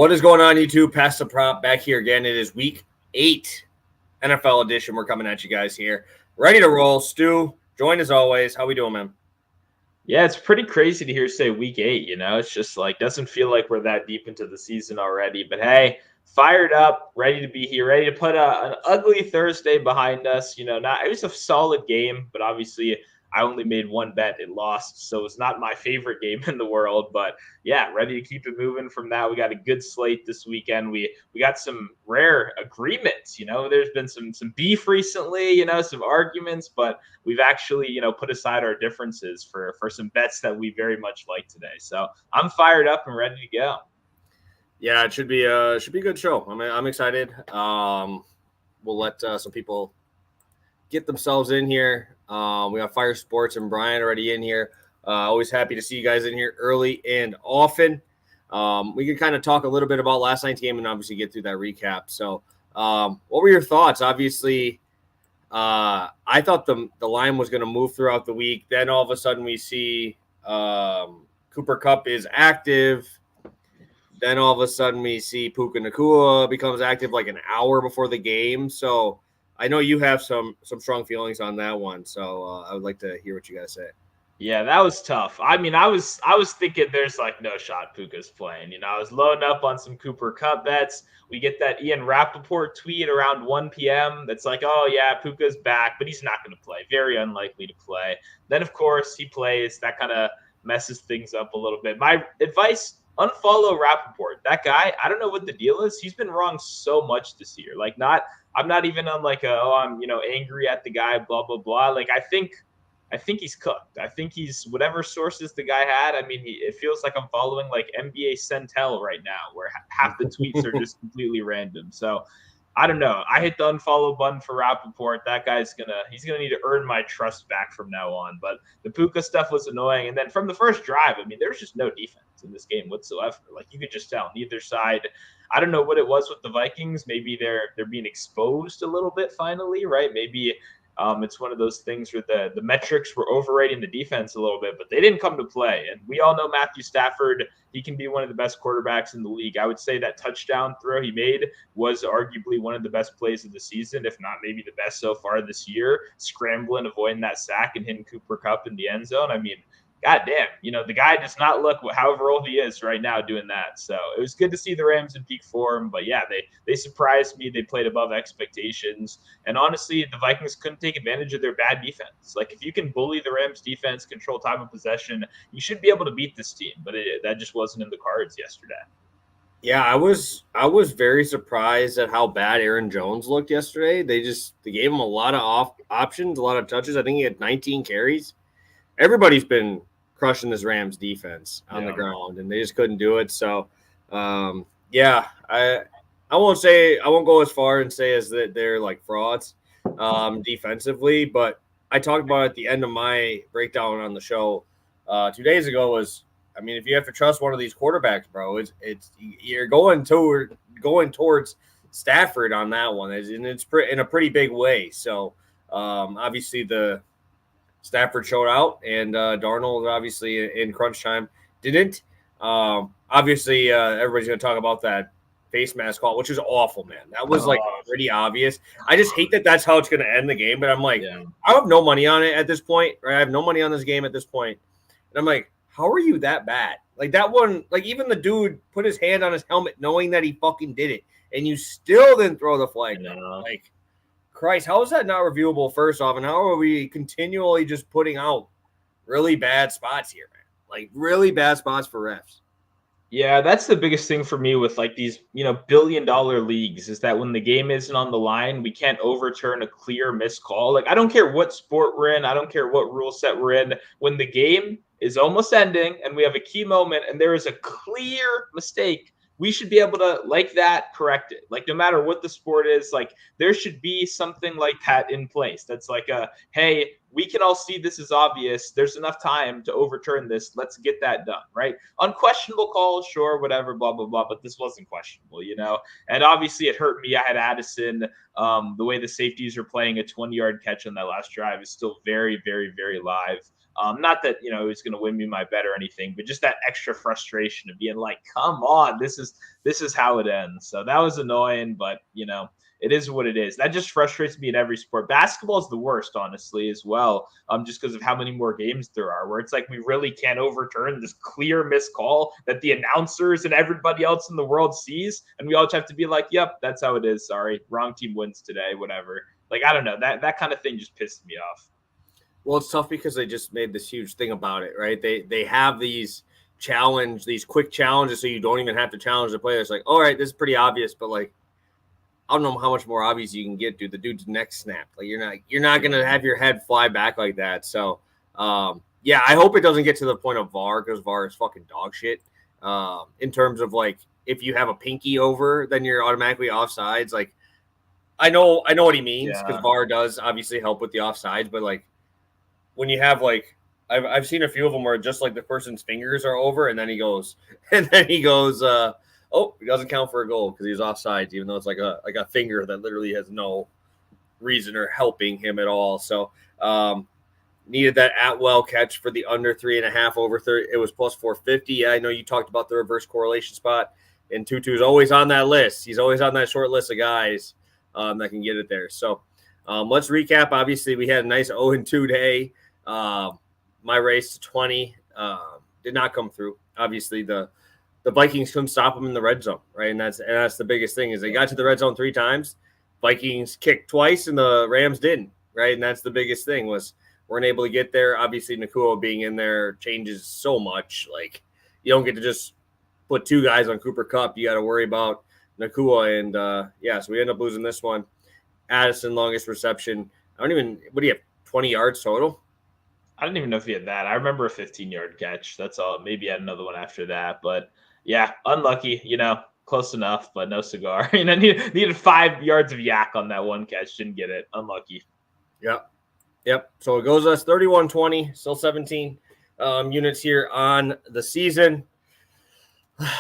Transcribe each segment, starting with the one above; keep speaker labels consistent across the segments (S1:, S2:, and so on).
S1: What is going on, YouTube? Pass the prop back here again. It is week 8 NFL edition. We're coming at you guys here. Ready to roll. Stu, join as always. How we doing, man?
S2: Yeah, it's pretty crazy to hear say week 8, It's just like doesn't feel like we're that deep into the season already. But hey, fired up, ready to be here, ready to put an ugly Thursday behind us. Not it was a solid game, but obviously I only made one bet, it lost, so it's not my favorite game in the world. But yeah, ready to keep it moving from that. We got a good slate this weekend. We got some rare agreements. There's been some beef recently. Some arguments, but we've actually put aside our differences for some bets that we very much like today. So I'm fired up and ready to go.
S1: Yeah, it should be a good show. I'm excited. We'll let some people get themselves in here. We got Fire Sports and Brian already in here. Always happy to see you guys in here early and often. We can kind of talk a little bit about last night's game and obviously get through that recap. So what were your thoughts? Obviously, I thought the line was going to move throughout the week. Then all of a sudden we see Cooper Kupp is active. Then all of a sudden we see Puka Nacua becomes active like an hour before the game. So I know you have some strong feelings on that one. So I would like to hear what you guys say.
S2: Yeah, that was tough. I mean, I was thinking there's like no shot Puka's playing. I was loading up on some Cooper Kupp bets. We get that Ian Rappaport tweet around 1 p.m. that's like, oh, yeah, Puka's back, but he's not going to play. Very unlikely to play. Then, of course, he plays. That kind of messes things up a little bit. My advice, unfollow Rappaport. That guy, I don't know what the deal is. He's been wrong so much this year. I'm not even on like I'm angry at the guy, blah, blah, blah. Like, I think he's cooked. I think he's whatever sources the guy had. I mean, it feels like I'm following like NBA Centel right now, where half the tweets are just completely random. So I don't know. I hit the unfollow button for Rappaport. That guy's he's gonna need to earn my trust back from now on. But the Puka stuff was annoying. And then from the first drive, I mean, there's just no defense in this game whatsoever. Like you could just tell neither side. I don't know what it was with the Vikings. Maybe they're being exposed a little bit finally, right? Maybe it's one of those things where the metrics were overrating the defense a little bit, but they didn't come to play. And we all know Matthew Stafford, he can be one of the best quarterbacks in the league. I would say that touchdown throw he made was arguably one of the best plays of the season, if not maybe the best so far this year, scrambling, avoiding that sack and hitting Cooper Kupp in the end zone. I mean, goddamn, the guy does not look however old he is right now doing that. So it was good to see the Rams in peak form. But yeah, they surprised me. They played above expectations. And honestly, the Vikings couldn't take advantage of their bad defense. Like if you can bully the Rams defense, control time of possession, you should be able to beat this team. But that just wasn't in the cards yesterday.
S1: Yeah, I was very surprised at how bad Aaron Jones looked yesterday. They gave him a lot of options, a lot of touches. I think he had 19 carries. Everybody's been crushing this Rams defense on the ground, and they just couldn't do it. So, I won't go as far and say as that they're like frauds defensively, but I talked about it at the end of my breakdown on the show 2 days ago was, I mean, if you have to trust one of these quarterbacks, bro, it's you're going towards Stafford on that one, and it's in a pretty big way. So, obviously the Stafford showed out, and Darnold obviously in crunch time didn't. Obviously, everybody's going to talk about that face mask call, which was awful, man. That was like pretty obvious. I just hate that that's how it's going to end the game. But I'm like, I have no money on it at this point. Right? I have no money on this game at this point. And I'm like, how are you that bad? Like that one, like even the dude put his hand on his helmet knowing that he fucking did it, and you still didn't throw the flag. Like, Christ, how is that not reviewable, first off? And how are we continually just putting out really bad spots here, man? Like, really bad spots for refs.
S2: Yeah, that's the biggest thing for me with like these, billion-dollar leagues is that when the game isn't on the line, we can't overturn a clear missed call. Like, I don't care what sport we're in. I don't care what rule set we're in. When the game is almost ending and we have a key moment and there is a clear mistake, we should be able to, like that, correct it. Like, no matter what the sport is, like, there should be something like that in place. That's like hey, we can all see this is obvious. There's enough time to overturn this. Let's get that done, right? Unquestionable calls, sure, whatever, blah, blah, blah. But this wasn't questionable, And obviously it hurt me. I had Addison. The way the safeties are playing a 20-yard catch on that last drive is still very, very, very live. Not that, it was going to win me my bet or anything, but just that extra frustration of being like, come on, this is how it ends. So that was annoying, but it is what it is. That just frustrates me in every sport. Basketball is the worst, honestly, as well, just because of how many more games there are, where it's like we really can't overturn this clear missed call that the announcers and everybody else in the world sees, and we all just have to be like, yep, that's how it is. Sorry, wrong team wins today, whatever. Like, I don't know. That kind of thing just pissed me off.
S1: Well, it's tough because they just made this huge thing about it, right? They have these quick challenges, so you don't even have to challenge the player. It's like, all right, this is pretty obvious, but like, I don't know how much more obvious you can get, dude. The dude's neck snapped. Like you're not gonna have your head fly back like that. So, yeah, I hope it doesn't get to the point of VAR, because VAR is fucking dog shit. In terms of like, if you have a pinky over, then you're automatically offsides. Like, I know what he means, because VAR does obviously help with the offsides, but like when you have like, I've seen a few of them where just like the person's fingers are over, and then he goes, oh, he doesn't count for a goal because he's offsides, even though it's like a finger that literally has no reason or helping him at all. So needed that Atwell catch for the under 3.5 over 30. It was plus 450. Yeah, I know you talked about the reverse correlation spot, and Tutu's always on that list. He's always on that short list of guys that can get it there. So let's recap. Obviously, we had a nice 0-2 day. My race to 20 did not come through. Obviously, the Vikings couldn't stop them in the red zone, right? And that's the biggest thing, is they got to the red zone 3 times. Vikings kicked twice, and the Rams didn't, right? And that's the biggest thing, was weren't able to get there. Obviously, Nakua being in there changes so much. Like, you don't get to just put 2 guys on Cooper Kupp. You got to worry about Nakua. And, so we end up losing this one. Addison, longest reception. What do you have, 20 yards total?
S2: I don't even know if he had that. I remember a 15-yard catch. That's all. Maybe he had another one after that. But, yeah, unlucky, close enough, but no cigar. Needed 5 yards of yak on that one catch. Didn't get it. Unlucky.
S1: Yep. So it goes us 31-20, still 17 units here on the season.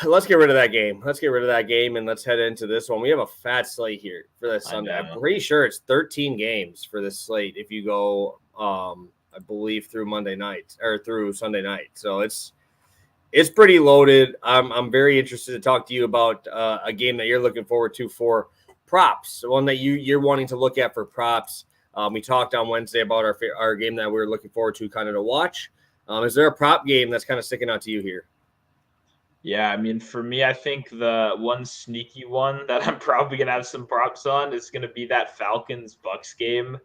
S1: Let's get rid of that game. And let's head into this one. We have a fat slate here for this Sunday. I'm pretty sure it's 13 games for this slate if you go, I believe, through Monday night or through Sunday night. So it's pretty loaded. I'm very interested to talk to you about a game that you're looking forward to for props, the one that you're wanting to look at for props. We talked on Wednesday about our game that we're looking forward to kind of to watch. Is there a prop game that's kind of sticking out to you here?
S2: Yeah, I mean, for me, I think the one sneaky one that I'm probably going to have some props on is going to be that Falcons-Bucks game.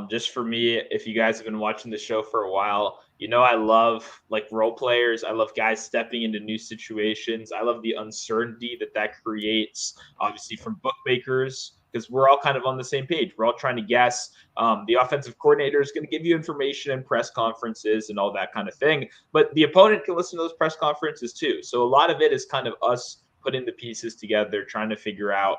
S2: Just for me, if you guys have been watching the show for a while, I love like role players. I love guys stepping into new situations. I love the uncertainty that creates, obviously, from bookmakers, because we're all kind of on the same page. We're all trying to guess. The offensive coordinator is going to give you information in press conferences and all that kind of thing. But the opponent can listen to those press conferences too. So a lot of it is kind of us putting the pieces together, trying to figure out,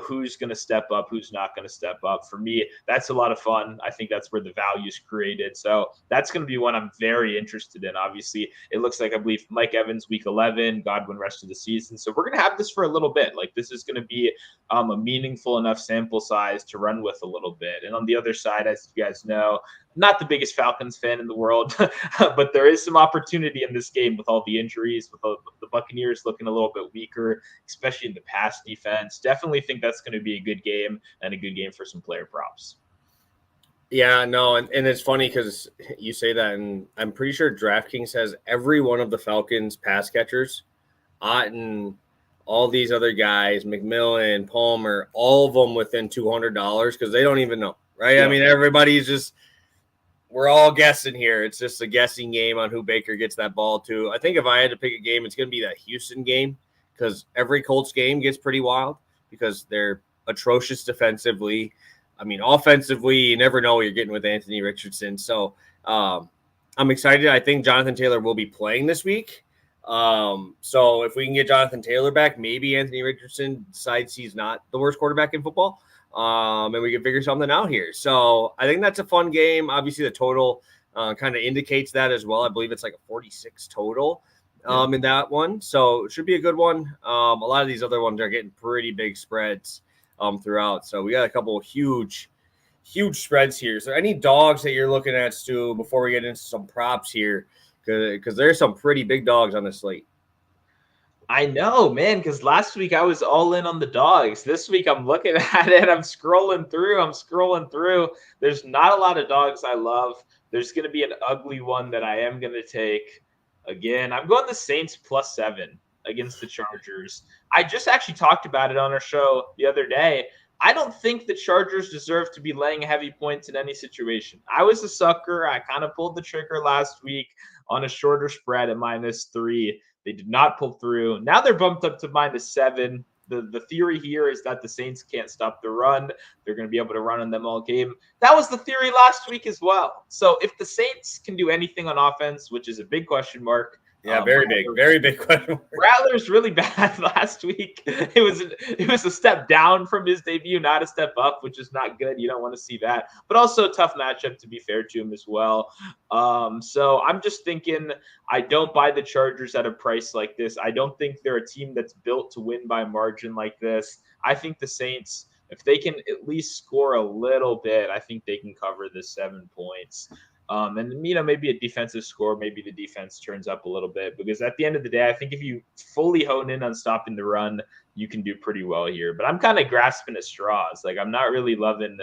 S2: who's going to step up, who's not going to step up. For me, that's a lot of fun. I think that's where the value is created. So that's going to be one I'm very interested in. Obviously, it looks like, I believe, Mike Evans week 11, Godwin rest of the season. So we're going to have this for a little bit. Like, this is going to be a meaningful enough sample size to run with a little bit. And on the other side, as you guys know, not the biggest Falcons fan in the world, but there is some opportunity in this game with all the injuries, with the Buccaneers looking a little bit weaker, especially in the pass defense. Definitely think that's going to be a good game and a good game for some player props.
S1: Yeah, no, and it's funny because you say that, and I'm pretty sure DraftKings has every one of the Falcons pass catchers, Otten, all these other guys, McMillan, Palmer, all of them within $200 because they don't even know, right? Yeah. I mean, everybody's just, we're all guessing here. It's just a guessing game on who Baker gets that ball to. I think if I had to pick a game, it's going to be that Houston game, because every Colts game gets pretty wild because they're atrocious defensively. I mean, offensively, you never know what you're getting with Anthony Richardson. So I'm excited. I think Jonathan Taylor will be playing this week. So if we can get Jonathan Taylor back, maybe Anthony Richardson decides he's not the worst quarterback in football. And we can figure something out here. So I think that's a fun game. Obviously, the total kind of indicates that as well. I believe it's like a 46 total in that one. So it should be a good one. A lot of these other ones are getting pretty big spreads throughout. So we got a couple of huge huge spreads here. Is there any dogs that you're looking at, Stu, before we get into some props here? Because there's some pretty big dogs on the slate.
S2: I know, man, because last week I was all in on the dogs. This week I'm looking at it. I'm scrolling through. There's not a lot of dogs I love. There's going to be an ugly one that I am going to take. Again, I'm going the Saints +7 against the Chargers. I just actually talked about it on our show the other day. I don't think the Chargers deserve to be laying heavy points in any situation. I was a sucker. I kind of pulled the trigger last week on a shorter spread at -3. They did not pull through. Now they're bumped up to -7. The theory here is that the Saints can't stop the run. They're going to be able to run on them all game. That was the theory last week as well. So if the Saints can do anything on offense, which is a big question mark.
S1: Yeah, very big question.
S2: Rattler's really bad last week. It was a step down from his debut, not a step up, which is not good. You don't want to see that. But also a tough matchup, to be fair to him as well. So I'm just thinking I don't buy the Chargers at a price like this. I don't think they're a team that's built to win by margin like this. I think the Saints, if they can at least score a little bit, I think they can cover the 7 points. And, maybe a defensive score, maybe the defense turns up a little bit, because at the end of the day, I think if you fully hone in on stopping the run, you can do pretty well here. But I'm kind of grasping at straws. Like, I'm not really loving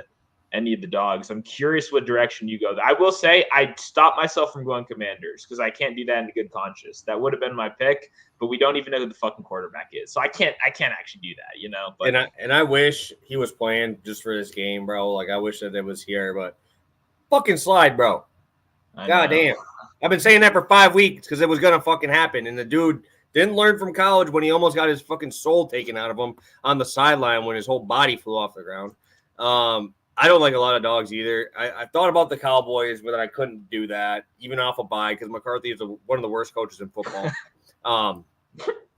S2: any of the dogs. I'm curious what direction you go. I will say I stopped myself from going Commanders because I can't do that in good conscience. That would have been my pick, but we don't even know who the fucking quarterback is. So I can't actually do that, But
S1: and I wish he was playing just for this game, bro. Like, I wish that it was here, but fucking slide, bro. God damn. I've been saying that for 5 weeks because it was going to fucking happen. And the dude didn't learn from college when he almost got his fucking soul taken out of him on the sideline when his whole body flew off the ground. I don't like a lot of dogs either. I thought about the Cowboys, but I couldn't do that, even off a bye, because McCarthy is one of the worst coaches in football.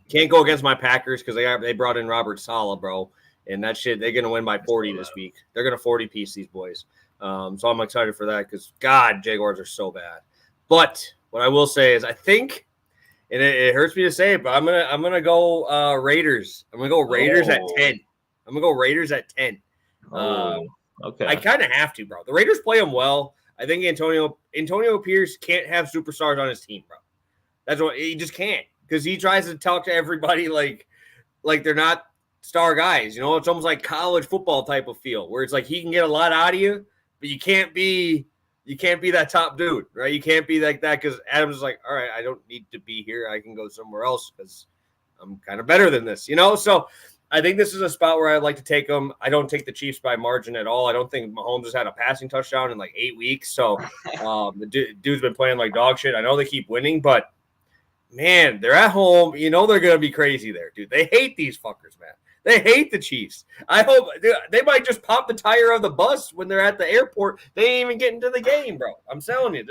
S1: Can't go against my Packers because they brought in Robert Saleh, bro. And that shit, they're going to win by 40 this week. They're going to 40-piece these boys. So I'm excited for that because, God, Jaguars are so bad. But what I will say is I think, and it hurts me to say it, but I'm gonna go Raiders. I'm gonna go Raiders at 10. I'm gonna go Raiders at 10.
S2: Okay.
S1: I kind of have to, bro. The Raiders play them well. I think Antonio Pierce can't have superstars on his team, bro. That's what he just can't, because he tries to talk to everybody like they're not star guys. It's almost like college football type of feel where it's like he can get a lot out of you, but you can't be that top dude, right? You can't be like that because Adams is like, all right, I don't need to be here. I can go somewhere else because I'm kind of better than this, So I think this is a spot where I'd like to take them. I don't take the Chiefs by margin at all. I don't think Mahomes has had a passing touchdown in like 8 weeks. So the dude's been playing like dog shit. I know they keep winning, but man, they're at home. They're going to be crazy there, dude. They hate these fuckers, man. They hate the Chiefs. I hope they might just pop the tire of the bus when they're at the airport. They ain't even get into the game, bro. I'm telling you,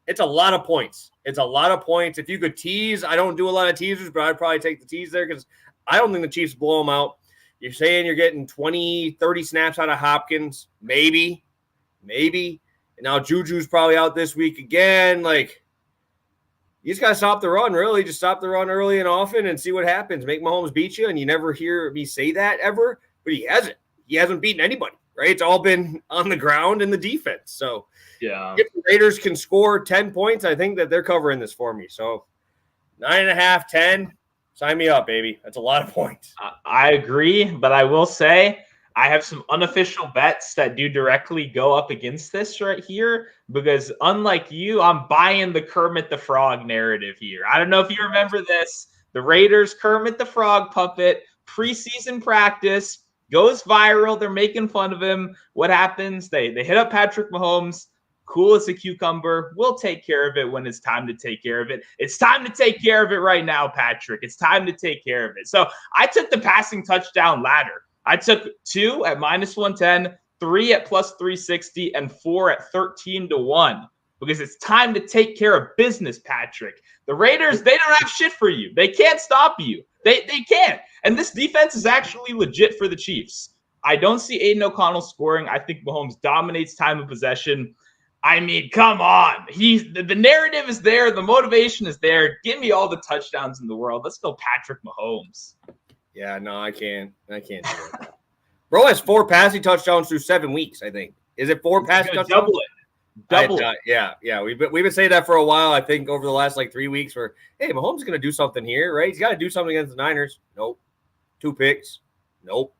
S1: it's a lot of points. It's a lot of points. If you could tease, I don't do a lot of teasers, but I'd probably take the tease there because I don't think the Chiefs blow them out. You're saying you're getting 20, 30 snaps out of Hopkins. Maybe. And now Juju's probably out this week again. Like, you just got to stop the run, really. Just stop the run early and often and see what happens. Make Mahomes beat you, and you never hear me say that ever, but he hasn't. He hasn't beaten anybody, right? It's all been on the ground and the defense. So,
S2: yeah,
S1: if the Raiders can score 10 points, I think that they're covering this for me. So, 9.5, 10, sign me up, baby. That's a lot of points.
S2: I agree, but I will say I have some unofficial bets that do directly go up against this right here because, unlike you, I'm buying the Kermit the Frog narrative here. I don't know if you remember this. The Raiders, Kermit the Frog puppet, preseason practice, goes viral. They're making fun of him. What happens? They hit up Patrick Mahomes. Cool as a cucumber. We'll take care of it when it's time to take care of it. It's time to take care of it right now, Patrick. It's time to take care of it. So I took the passing touchdown ladder. I took 2 at -110, 3 at +360, and 4 at 13-1 because it's time to take care of business, Patrick. The Raiders, they don't have shit for you. They can't stop you. They can't. And this defense is actually legit for the Chiefs. I don't see Aiden O'Connell scoring. I think Mahomes dominates time of possession. I mean, come on. The narrative is there. The motivation is there. Give me all the touchdowns in the world. Let's go Patrick Mahomes.
S1: Yeah, no, I can't do it. Bro has 4 passing touchdowns through 7 weeks, I think. Is it 4 passing touchdowns?
S2: Double it. Double it.
S1: Yeah. We've been saying that for a while, I think, over the last, 3 weeks where, hey, Mahomes is going to do something here, right? He's got to do something against the Niners. Nope. 2 picks. Nope.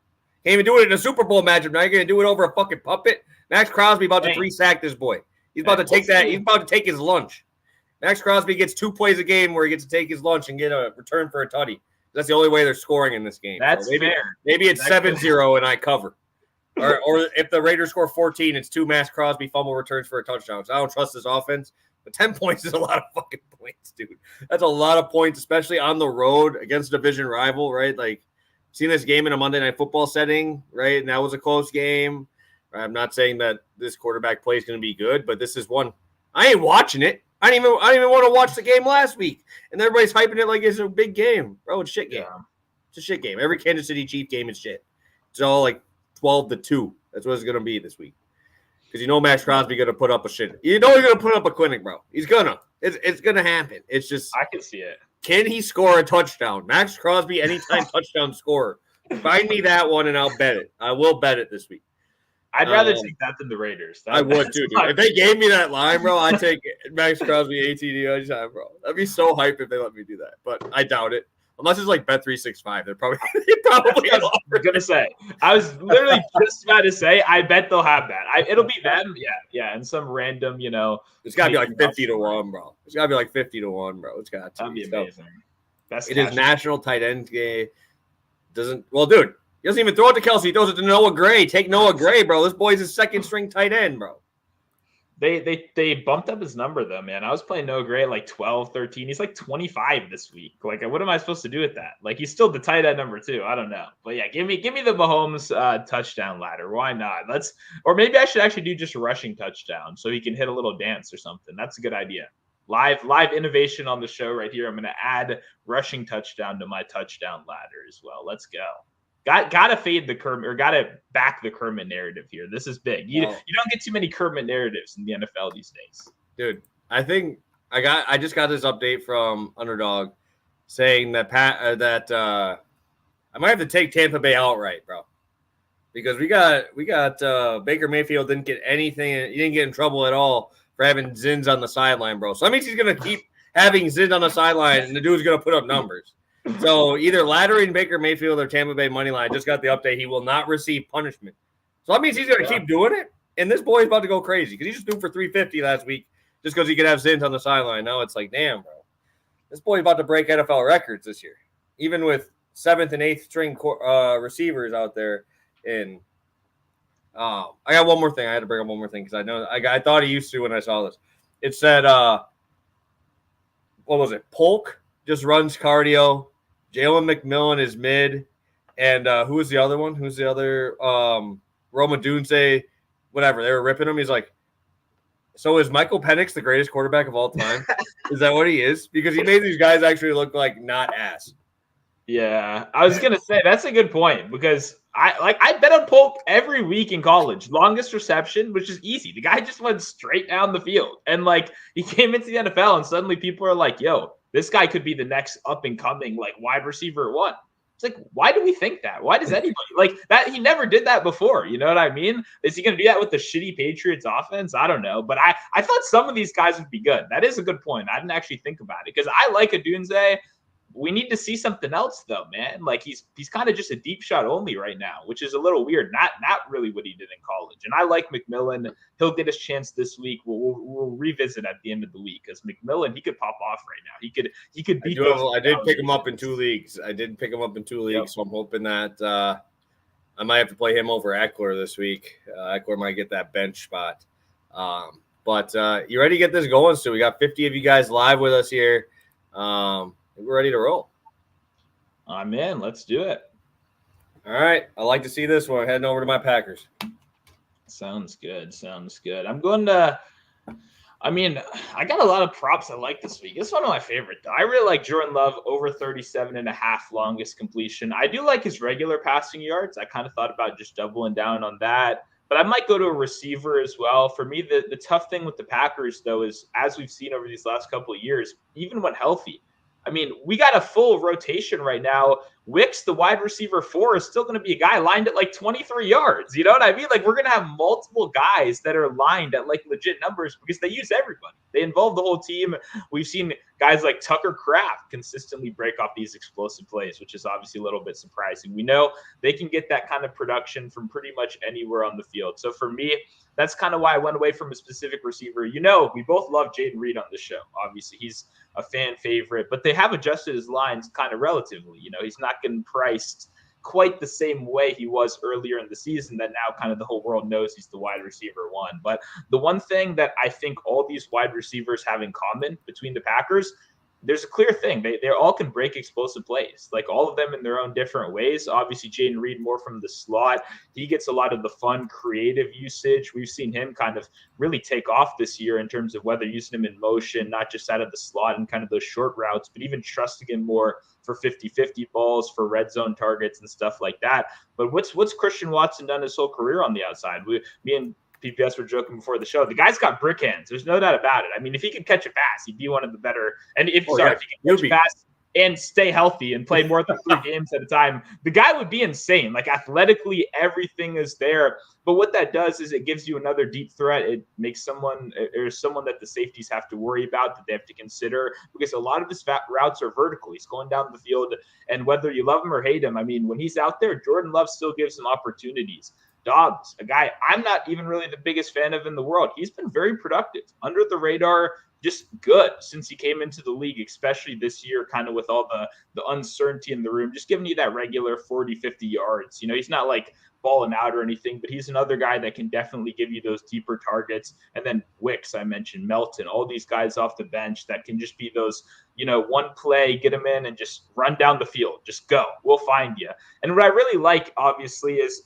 S1: Can't even do it in a Super Bowl matchup. Now you're going to do it over a fucking puppet? Max Crosby about to 3-sack this boy. He's about to take that. He's about to take his lunch. Max Crosby gets 2 plays a game where he gets to take his lunch and get a return for a tutty. That's the only way they're scoring in this game.
S2: That's fair.
S1: Maybe it's 7-0 and I cover. Or if the Raiders score 14, it's 2 Max Crosby fumble returns for a touchdown. So I don't trust this offense. But 10 points is a lot of fucking points, dude. That's a lot of points, especially on the road against a division rival, right? Seen this game in a Monday Night Football setting, right? And that was a close game. I'm not saying that this quarterback play is going to be good, but this is one. I ain't watching it. I didn't even want to watch the game last week. And everybody's hyping it like it's a big game. Bro, it's a shit game. Yeah. It's a shit game. Every Kansas City Chief game is shit. It's all 12-2. That's what it's going to be this week. Because Max Crosby going to put up a shit. He's going to put up a clinic, bro. He's going to. It's going to happen. It's just.
S2: I can see it.
S1: Can he score a touchdown? Max Crosby, anytime touchdown scorer. Find me that one and I'll bet it. I will bet it this week.
S2: I'd rather take that than the Raiders.
S1: I would too, dude. If they gave me that line, bro, I'd take Max Crosby ATD anytime, bro. That'd be so hype if they let me do that. But I doubt it. Unless it's Bet365. They're probably
S2: I was gonna say. I was literally just about to say, I bet they'll have that. It'll be them, yeah, and some random,
S1: It's gotta be 50-1, bro. It's gotta be 50-1, bro. It's got to.
S2: That'd be amazing.
S1: It is national tight end game. Well, dude. He doesn't even throw it to Kelsey. He throws it to Noah Gray. Take Noah Gray, bro. This boy's a second-string tight end, bro.
S2: They bumped up his number, though, man. I was playing Noah Gray at 12, 13. He's 25 this week. What am I supposed to do with that? He's still the tight end number 2. I don't know. But, yeah, give me the Mahomes touchdown ladder. Why not? Or maybe I should actually do just a rushing touchdown so he can hit a little dance or something. That's a good idea. Live innovation on the show right here. I'm going to add rushing touchdown to my touchdown ladder as well. Let's go. Gotta fade the Kermit, or gotta back the Kermit narrative here. This is big. You don't get too many Kermit narratives in the NFL these days.
S1: Dude, I think I just got this update from Underdog saying that I might have to take Tampa Bay outright, bro. Because we got Baker Mayfield didn't get anything. He didn't get in trouble at all for having Zins on the sideline, bro. So that means he's gonna keep having Zins on the sideline, and the dude's gonna put up numbers. So either laddering Baker Mayfield or Tampa Bay money line. Just got the update. He will not receive punishment. So that means he's going to keep doing it. And this boy's about to go crazy because he just threw for 350 last week just because he could have Zins on the sideline. Now it's damn, bro. This boy's about to break NFL records this year, even with 7th and 8th string receivers out there. And I got one more thing. I had to bring up one more thing because I know I thought he used to when I saw this. It said, what was it? Polk just runs cardio. Jalen McMillan is mid. And who was the other one? Who's the other? Roma Dunze, whatever. They were ripping him. He's like, so is Michael Penix the greatest quarterback of all time? Is that what he is? Because he made these guys actually look like not ass.
S2: Yeah, I was gonna say that's a good point because I bet on Polk every week in college. Longest reception, which is easy. The guy just went straight down the field, and he came into the NFL, and suddenly people are like, "Yo, this guy could be the next up and coming wide receiver 1." It's why do we think that? Why does anybody that? He never did that before. You know what I mean? Is he going to do that with the shitty Patriots offense? I don't know. But I thought some of these guys would be good. That is a good point. I didn't actually think about it because I like Adunze. We need to see something else, though, man. He's kind of just a deep shot only right now, which is a little weird. Not really what he did in college. And I like McMillan. He'll get his chance this week. We'll revisit at the end of the week because McMillan, he could pop off right now. He could beat.
S1: I did pick him up in 2 leagues. Yep. So I'm hoping that I might have to play him over Eckler this week. Eckler might get that bench spot. But you ready to get this going? So we got 50 of you guys live with us here. We're ready to roll.
S2: I'm in. Let's do it.
S1: All right. I like to see this one. Heading over to my Packers.
S2: Sounds good. I'm going to – I got a lot of props I like this week. It's one of my favorite. I really like Jordan Love over 37.5 longest completion. I do like his regular passing yards. I kind of thought about just doubling down on that. But I might go to a receiver as well. For me, the tough thing with the Packers, though, is as we've seen over these last couple of years, even when healthy, we got a full rotation right now Wicks, the wide receiver 4, is still going to be a guy lined at like 23 yards. You know what I mean? Like, we're going to have multiple guys that are lined at like legit numbers because they use everybody. They involve the whole team. We've seen guys like Tucker Kraft consistently break off these explosive plays, which is obviously a little bit surprising. We know they can get that kind of production from pretty much anywhere on the field. So for me, that's kind of why I went away from a specific receiver. You know, we both love Jaden Reed on the show. Obviously, he's a fan favorite, but they have adjusted his lines kind of relatively. You know, he's not getting priced quite the same way he was earlier in the season that now kind of the whole world knows he's the wide receiver 1. But the one thing that I think all these wide receivers have in common between the Packers, there's a clear thing. They all can break explosive plays, like all of them in their own different ways. Obviously, Jaden Reed more from the slot. He gets a lot of the fun, creative usage. We've seen him kind of really take off this year in terms of whether using him in motion, not just out of the slot and kind of those short routes, but even trusting him more for 50-50 balls, for red zone targets and stuff like that. But what's Christian Watson done his whole career on the outside? Me and PPS were joking before the show. The guy's got brick hands. There's no doubt about it. I mean, if he could catch a pass, he'd be one of the better. And if he can catch a pass and stay healthy and play more than 3 games at a time, the guy would be insane. Like, athletically, everything is there. But what that does is it gives you another deep threat. It makes someone that the safeties have to worry about, that they have to consider, because a lot of his routes are vertical. He's going down the field, and whether you love him or hate him, I mean, when he's out there, Jordan Love still gives him opportunities. Dobbs, a guy I'm not even really the biggest fan of in the world. He's been very productive, under the radar, just good since he came into the league, especially this year, kind of with all the uncertainty in the room, just giving you that regular 40, 50 yards. You know, he's not like balling out or anything, but he's another guy that can definitely give you those deeper targets. And then Wicks, I mentioned, Melton, all these guys off the bench that can just be those, you know, one play, get them in and just run down the field. Just go. We'll find you. And what I really like, obviously, is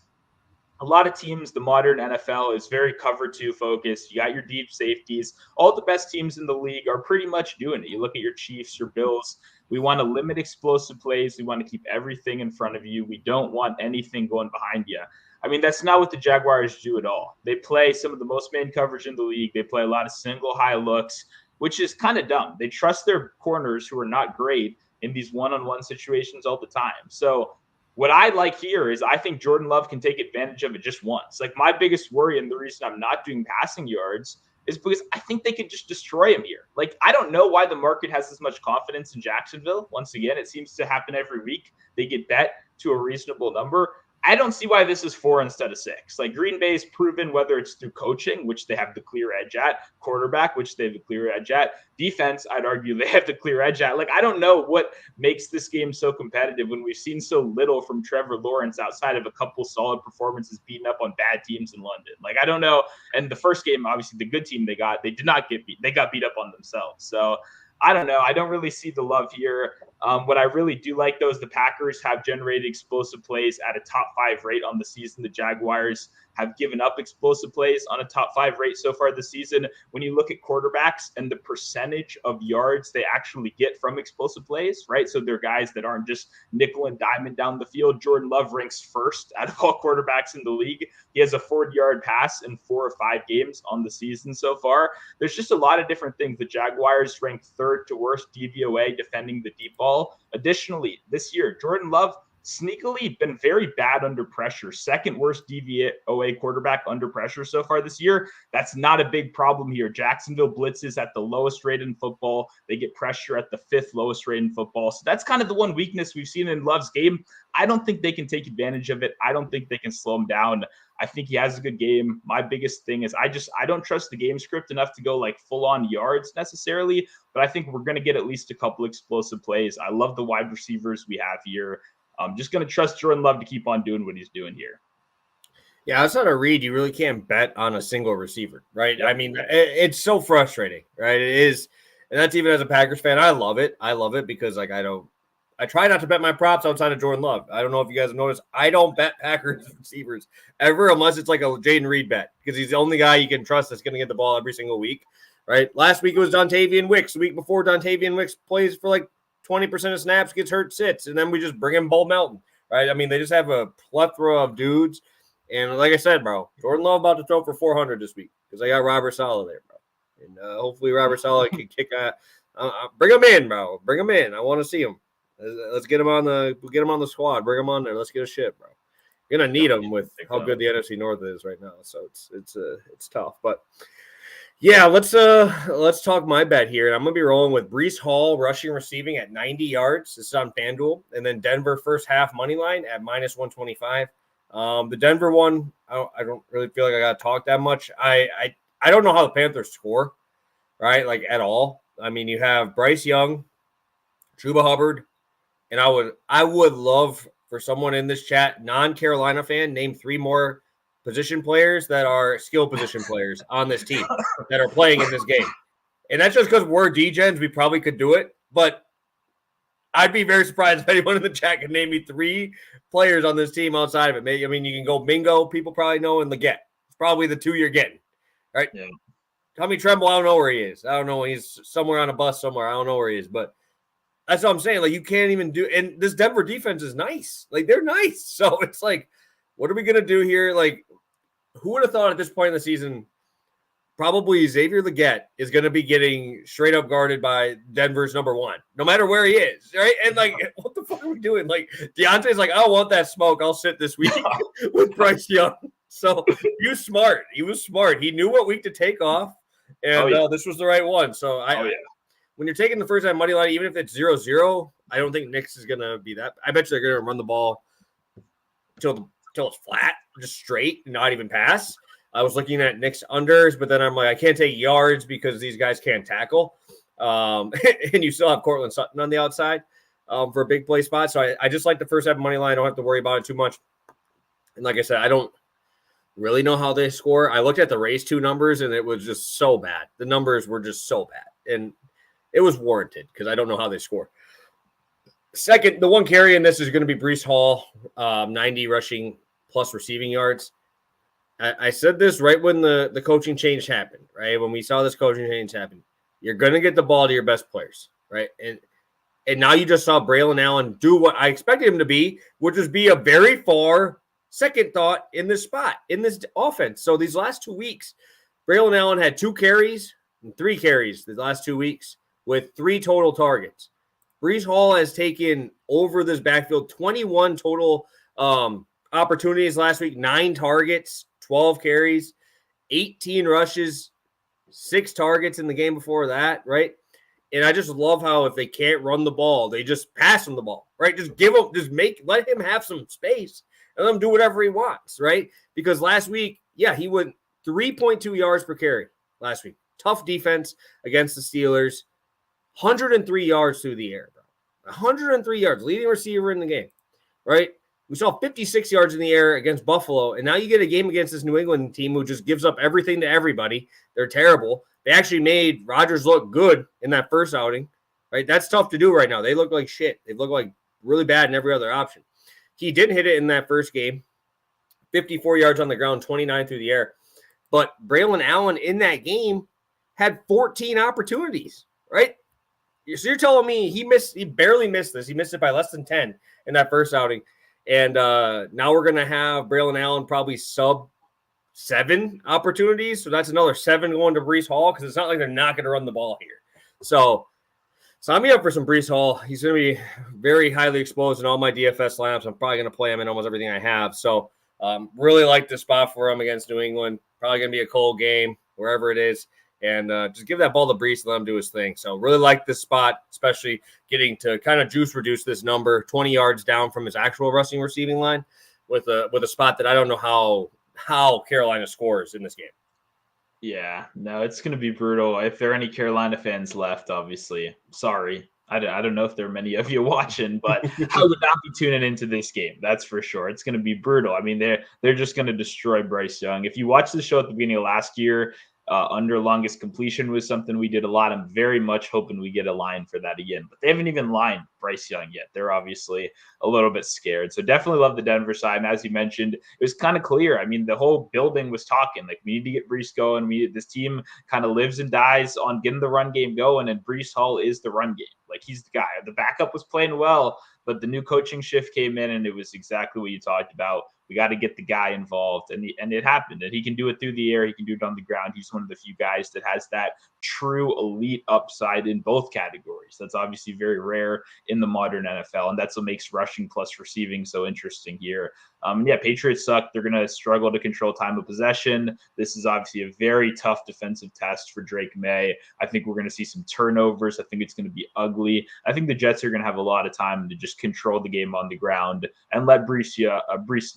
S2: a lot of teams, the modern NFL is very cover 2 focused. You got your deep safeties. All the best teams in the league are pretty much doing it. You look at your Chiefs, your Bills. We want to limit explosive plays. We want to keep everything in front of you. We don't want anything going behind you. I mean, that's not what the Jaguars do at all. They play some of the most man coverage in the league. They play a lot of single high looks, which is kind of dumb. They trust their corners, who are not great, in these one-on-one situations all the time. So what I like here is I think Jordan Love can take advantage of it just once. Like, my biggest worry, and the reason I'm not doing passing yards, is because I think they could just destroy him here. Like, I don't know why the market has as much confidence in Jacksonville. Once again, it seems to happen every week. They get bet to a reasonable number. I don't see why this is 4 instead of 6. Like, Green Bay's proven, whether it's through coaching, which they have the clear edge at, quarterback, which they have the clear edge at, defense, I'd argue they have the clear edge at. Like, I don't know what makes this game so competitive when we've seen so little from Trevor Lawrence outside of a couple solid performances beating up on bad teams in London. Like, I don't know. And the first game, obviously, the good team they did not get beat. They got beat up on themselves. So I don't know. I don't really see the love here. What I really do like, though, is the Packers have generated explosive plays at a top 5 rate on the season. The Jaguars have given up explosive plays on a top 5 rate so far this season. When you look at quarterbacks and the percentage of yards they actually get from explosive plays, right? So they're guys that aren't just nickel and diamond down the field. Jordan Love ranks first out of all quarterbacks in the league. He has a 40-yard pass in 4 or 5 games on the season so far. There's just a lot of different things. The Jaguars rank 3rd to worst DVOA defending the deep ball. Additionally, this year, Jordan Love sneakily been very bad under pressure. 2nd worst DVOA quarterback under pressure so far this year. That's not a big problem here. Jacksonville blitzes at the lowest rate in football. They get pressure at the 5th lowest rate in football. So that's kind of the one weakness we've seen in Love's game. I don't think they can take advantage of it. I don't think they can slow him down. I think he has a good game. My biggest thing is I don't trust the game script enough to go like full on yards necessarily, but I think we're going to get at least a couple explosive plays. I love the wide receivers we have here. I'm just going to trust Jordan Love to keep on doing what he's doing here.
S1: Yeah, outside of Reed, you really can't bet on a single receiver, right? Yep. I mean, it's so frustrating, right? It is. And that's even as a Packers fan. I love it. I love it because, like, I try not to bet my props outside of Jordan Love. I don't know if you guys have noticed. I don't bet Packers receivers ever unless it's like a Jaden Reed bet because he's the only guy you can trust that's going to get the ball every single week, right? Last week it was Dontavian Wicks. The week before, Dontavian Wicks plays for like 20% of snaps, gets hurt, sits, and then we just bring in Bull Melton, right? I mean, they just have a plethora of dudes. And like I said, bro, Jordan Love about to throw for 400 this week because I got Robert Saleh there, bro. And hopefully Robert Saleh can kick bring him in, bro. Bring him in. I want to see him. Let's get him on the squad. Bring him on there. Let's get a shit, bro. You're gonna need him with how good the NFC North is right now. So it's tough. But yeah, let's talk my bet here. And I'm gonna be rolling with Breece Hall rushing receiving at 90 yards. This is on FanDuel, and then Denver first half money line at -125. The Denver one, I don't really feel like I got to talk that much. I don't know how the Panthers score, right? Like at all. I mean, you have Bryce Young, Chuba Hubbard, and I would love for someone in this chat, non-Carolina fan, name 3 more position players that are skill position players on this team that are playing in this game. And that's just because we're D-gens. We probably could do it, but I'd be very surprised if anyone in the chat could name me 3 players on this team outside of it. Maybe, I mean, you can go Mingo, people probably know, and Leggett. It's probably the 2 you're getting, right? Yeah. Tommy Tremble, I don't know where he is. I don't know. He's somewhere on a bus somewhere. I don't know where he is, but that's what I'm saying. Like, you can't even do – and this Denver defense is nice. Like, they're nice. So it's like, what are we going to do here? Like, who would have thought at this point in the season probably Xavier Leggett is going to be getting straight up guarded by Denver's number 1, no matter where he is, right? And, like, what the fuck are we doing? Like, Deontay's like, I don't want that smoke. I'll sit this week with Bryce Young. So he was smart. He was smart. He knew what week to take off, and this was the right one. So when you're taking the first time money line, even if it's 0-0, I don't think Knicks is going to be that. I bet you they're going to run the ball until it's flat, just straight, not even pass. I was looking at Knicks unders, but then I'm like, I can't take yards because these guys can't tackle. And you still have Cortland Sutton on the outside for a big play spot. So I just like the first half money line. I don't have to worry about it too much. And like I said, I don't really know how they score. I looked at the race 2 numbers, and it was just so bad. The numbers were just so bad. And it was warranted because I don't know how they score. Second, the one carry in this is going to be Breece Hall, 90 rushing plus receiving yards. I said this right when the coaching change happened, right? When we saw this coaching change happen, you're going to get the ball to your best players, right? And now you just saw Braylon Allen do what I expected him to be, which was be a very far second thought in this spot, in this offense. So these last 2 weeks, Braylon Allen had 2 carries and 3 carries the last 2 weeks with 3 total targets. Breece Hall has taken over this backfield 21 total opportunities last week, 9 targets, 12 carries, 18 rushes, 6 targets in the game before that, right? And I just love how if they can't run the ball, they just pass him the ball, right? Let him have some space and let him do whatever he wants, right? Because last week, he went 3.2 yards per carry last week. Tough defense against the Steelers. 103 yards through the air, bro. 103 yards, leading receiver in the game, right? We saw 56 yards in the air against Buffalo, and now you get a game against this New England team who just gives up everything to everybody. They're terrible. They actually made Rodgers look good in that first outing, right? That's tough to do right now. They look like shit. They look like really bad in every other option. He didn't hit it in that first game. 54 yards on the ground, 29 through the air. But Braylon Allen in that game had 14 opportunities, right? So you're telling me he barely missed this. He missed it by less than 10 in that first outing. And now we're going to have Braylon Allen probably sub 7 opportunities. So that's another 7 going to Breece Hall because it's not like they're not going to run the ball here. So sign me up for some Breece Hall. He's going to be very highly exposed in all my DFS lineups. I'm probably going to play him in almost everything I have. So really like this spot for him against New England. Probably going to be a cold game, wherever it is. And just give that ball to Breece and let him do his thing. So really like this spot, especially getting to kind of juice reduce this number 20 yards down from his actual rushing receiving line with a spot that I don't know how Carolina scores in this game.
S2: Yeah, no, it's going to be brutal. If there are any Carolina fans left, obviously, sorry. I don't know if there are many of you watching, but I would not be tuning into this game. That's for sure. It's going to be brutal. I mean, they're just going to destroy Bryce Young. If you watch the show at the beginning of last year, under longest completion was something we did a lot. I'm very much hoping we get a line for that again, but they haven't even lined Bryce Young yet. They're obviously a little bit scared. So definitely love the Denver side. And as you mentioned, it was kind of clear. I mean, the whole building was talking like we need to get Breece going. This team kind of lives and dies on getting the run game going, and Breece Hall is the run game. Like he's the guy. The backup was playing well, but the new coaching shift came in, and it was exactly what you talked about. We got to get the guy involved. And it happened. And he can do it through the air. He can do it on the ground. He's one of the few guys that has that true elite upside in both categories. That's obviously very rare in the modern NFL. And that's what makes rushing plus receiving so interesting here. Patriots suck. They're going to struggle to control time of possession. This is obviously a very tough defensive test for Drake May. I think we're going to see some turnovers. I think it's going to be ugly. I think the Jets are going to have a lot of time to just control the game on the ground and let Brees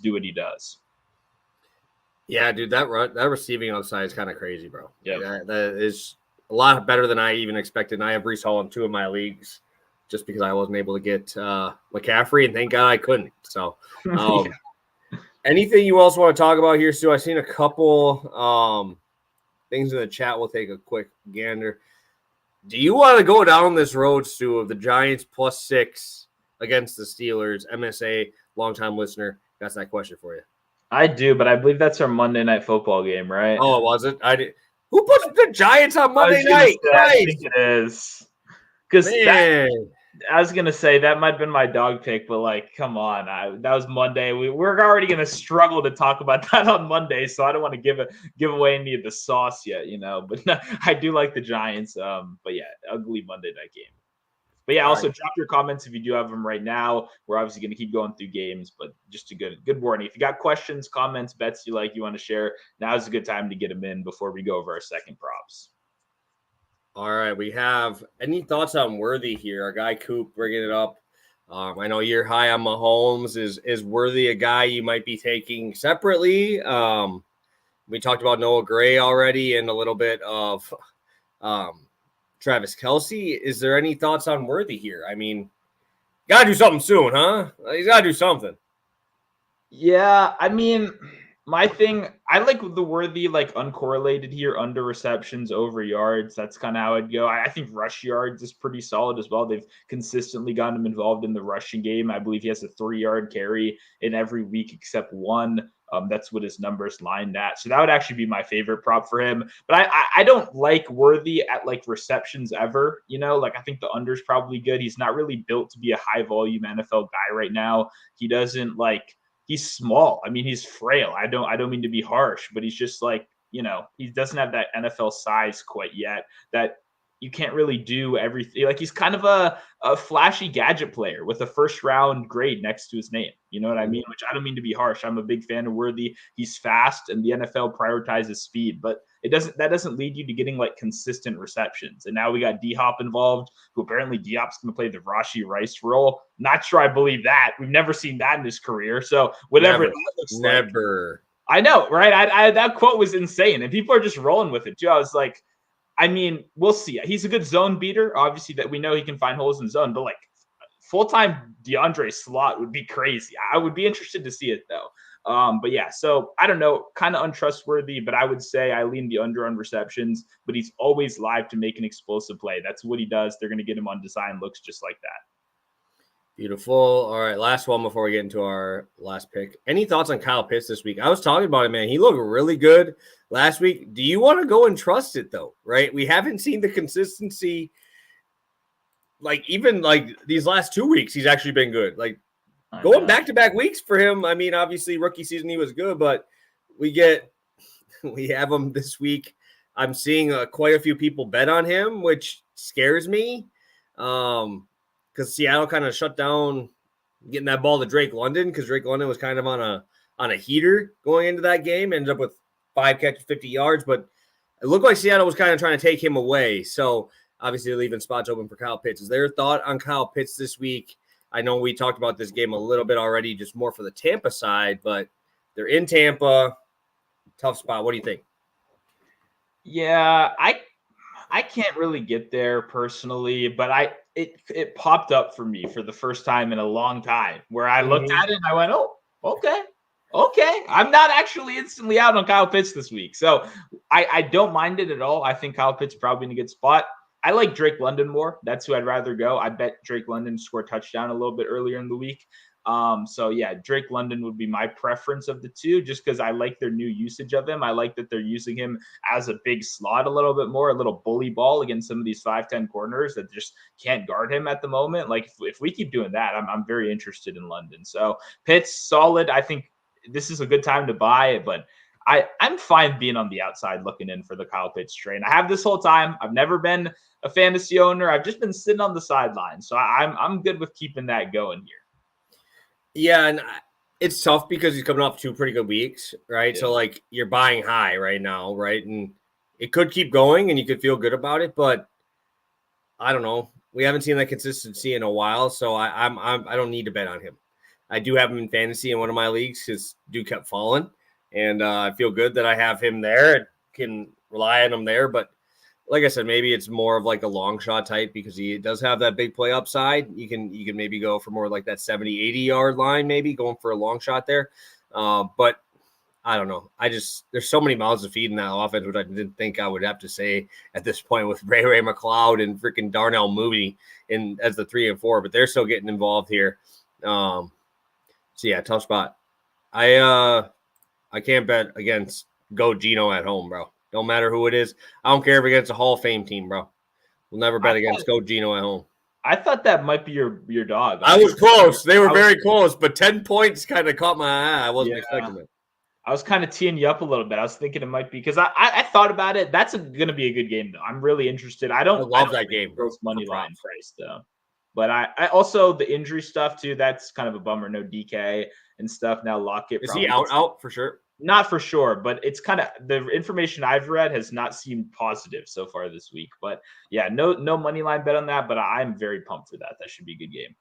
S2: do what he does.
S1: Yeah, dude, that receiving outside is kind of crazy, bro.
S2: Yeah,
S1: that is a lot better than I even expected. And I have Brees Hall in 2 of my leagues just because I wasn't able to get McCaffrey, and thank God I couldn't. So, anything you else want to talk about here, Stu? I've seen a couple things in the chat. We'll take a quick gander. Do you want to go down this road, Stu, of the Giants +6 against the Steelers? MSA, longtime listener, that's that question for you.
S2: I do, but I believe that's our Monday Night Football game, right?
S1: Oh, was it? I did. Who puts the Giants on Monday night?
S2: I think it is. Because I was gonna say that might have been my dog pick, but like, come on, that was Monday. We're already gonna struggle to talk about that on Monday, so I don't want to give away any of the sauce yet, But no, I do like the Giants. But yeah, ugly Monday night game. But yeah, also drop your comments if you do have them right now. We're obviously going to keep going through games, but just a good warning. If you got questions, comments, bets you want to share, now is a good time to get them in before we go over our second props.
S1: All right, we have any thoughts on Worthy here? Our guy Coop bringing it up. I know you're high on Mahomes. Is Worthy a guy you might be taking separately? We talked about Noah Gray already and a little bit of Travis Kelce. Is there any thoughts on Worthy here? I mean, gotta do something soon, huh? He's gotta do something.
S2: Yeah, I mean, my thing, I like the Worthy, uncorrelated here, under receptions, over yards. That's kind of how I'd go. I think rush yards is pretty solid as well. They've consistently gotten him involved in the rushing game. I believe he has a 3-yard carry in every week except one. That's what his numbers lined at. So that would actually be my favorite prop for him. But I don't like Worthy at receptions ever. I think the under is probably good. He's not really built to be a high volume NFL guy right now. He doesn't he's small. I mean, he's frail. I don't mean to be harsh, but he's just he doesn't have that NFL size quite yet that you can't really do everything. He's kind of a flashy gadget player with a first-round grade next to his name. You know what I mean? Which I don't mean to be harsh. I'm a big fan of Worthy. He's fast, and the NFL prioritizes speed, but that doesn't lead you to getting consistent receptions. And now we got D-Hop involved, who apparently D-Hop's going to play the Rashee Rice role. Not sure I believe that. We've never seen that in his career. So whatever that looks like. I know, right? That quote was insane, and people are just rolling with it too. I was like, I mean, we'll see. He's a good zone beater. Obviously, that we know he can find holes in zone, but full-time DeAndre slot would be crazy. I would be interested to see it though. But yeah, so I don't know, kind of untrustworthy, but I would say I lean the under on receptions, but he's always live to make an explosive play. That's what he does. They're going to get him on design looks just like that.
S1: Beautiful. All right, last one before we get into our last pick. Any thoughts on Kyle Pitts this week? I was talking about it, man. He looked really good last week. Do you want to go and trust it, though, right? We haven't seen the consistency. Even these last 2 weeks, he's actually been good. Going back-to-back weeks for him. I mean, obviously, rookie season, he was good, but we have him this week. I'm seeing quite a few people bet on him, which scares me. Because Seattle kind of shut down getting that ball to Drake London, because Drake London was kind of on a heater going into that game, ended up with 5 catches, 50 yards, but it looked like Seattle was kind of trying to take him away. So obviously leaving spots open for Kyle Pitts. Is there a thought on Kyle Pitts this week? I know we talked about this game a little bit already, just more for the Tampa side, but they're in Tampa. Tough spot. What do you think?
S2: Yeah, I can't really get there personally, but it popped up for me for the first time in a long time, where I looked at it and I went, oh, okay. I'm not actually instantly out on Kyle Pitts this week. So I don't mind it at all. I think Kyle Pitts probably in a good spot. I like Drake London more. That's who I'd rather go. I bet Drake London scored a touchdown a little bit earlier in the week. So yeah, Drake London would be my preference of the two, just because I like their new usage of him. I like that they're using him as a big slot a little bit more, a little bully ball against some of these 5'10" corners that just can't guard him at the moment. If we keep doing that, I'm very interested in London. So Pitts, solid. I think this is a good time to buy it, but I'm fine being on the outside looking in for the Kyle Pitts train. I have this whole time. I've never been a fantasy owner. I've just been sitting on the sidelines. So I'm good with keeping that going here.
S1: Yeah, and it's tough because he's coming off 2 pretty good weeks, right?
S2: Yeah.
S1: So, like, you're buying high right now, right? And it could keep going and you could feel good about it, but I don't know. We haven't seen that consistency in a while, so I don't need to bet on him. I do have him in fantasy in one of my leagues because dude kept falling, and I feel good that I have him there and can rely on him there. But like I said, maybe it's more of like a long shot type because he does have that big play upside. You can maybe go for more like that 70, 80 yard line, maybe going for a long shot there. But I don't know. There's so many mouths to feed in that offense, which I didn't think I would have to say at this point with Ray McLeod and freaking Darnell Mooney as the 3 and 4, but they're still getting involved here. So yeah, tough spot. I can't bet against Go Gino at home, bro. Don't matter who it is. I don't care if against a Hall of Fame team, bro. We'll never bet against Go Gino at home.
S2: I thought that might be your dog.
S1: I was close. They were very close, but 10 points kind of caught my eye. I wasn't expecting it.
S2: I was kind of teeing you up a little bit. I was thinking it might be because I thought about it. That's going to be a good game, though. I'm really interested. I love
S1: that game.
S2: Gross money line price, though. But I also the injury stuff, too. That's kind of a bummer. No DK and stuff. Now Lockett.
S1: Is he out for sure?
S2: Not for sure, but it's kind of the information I've read has not seemed positive so far this week. But yeah, no money line bet on that. But I'm very pumped for that. That should be a good game.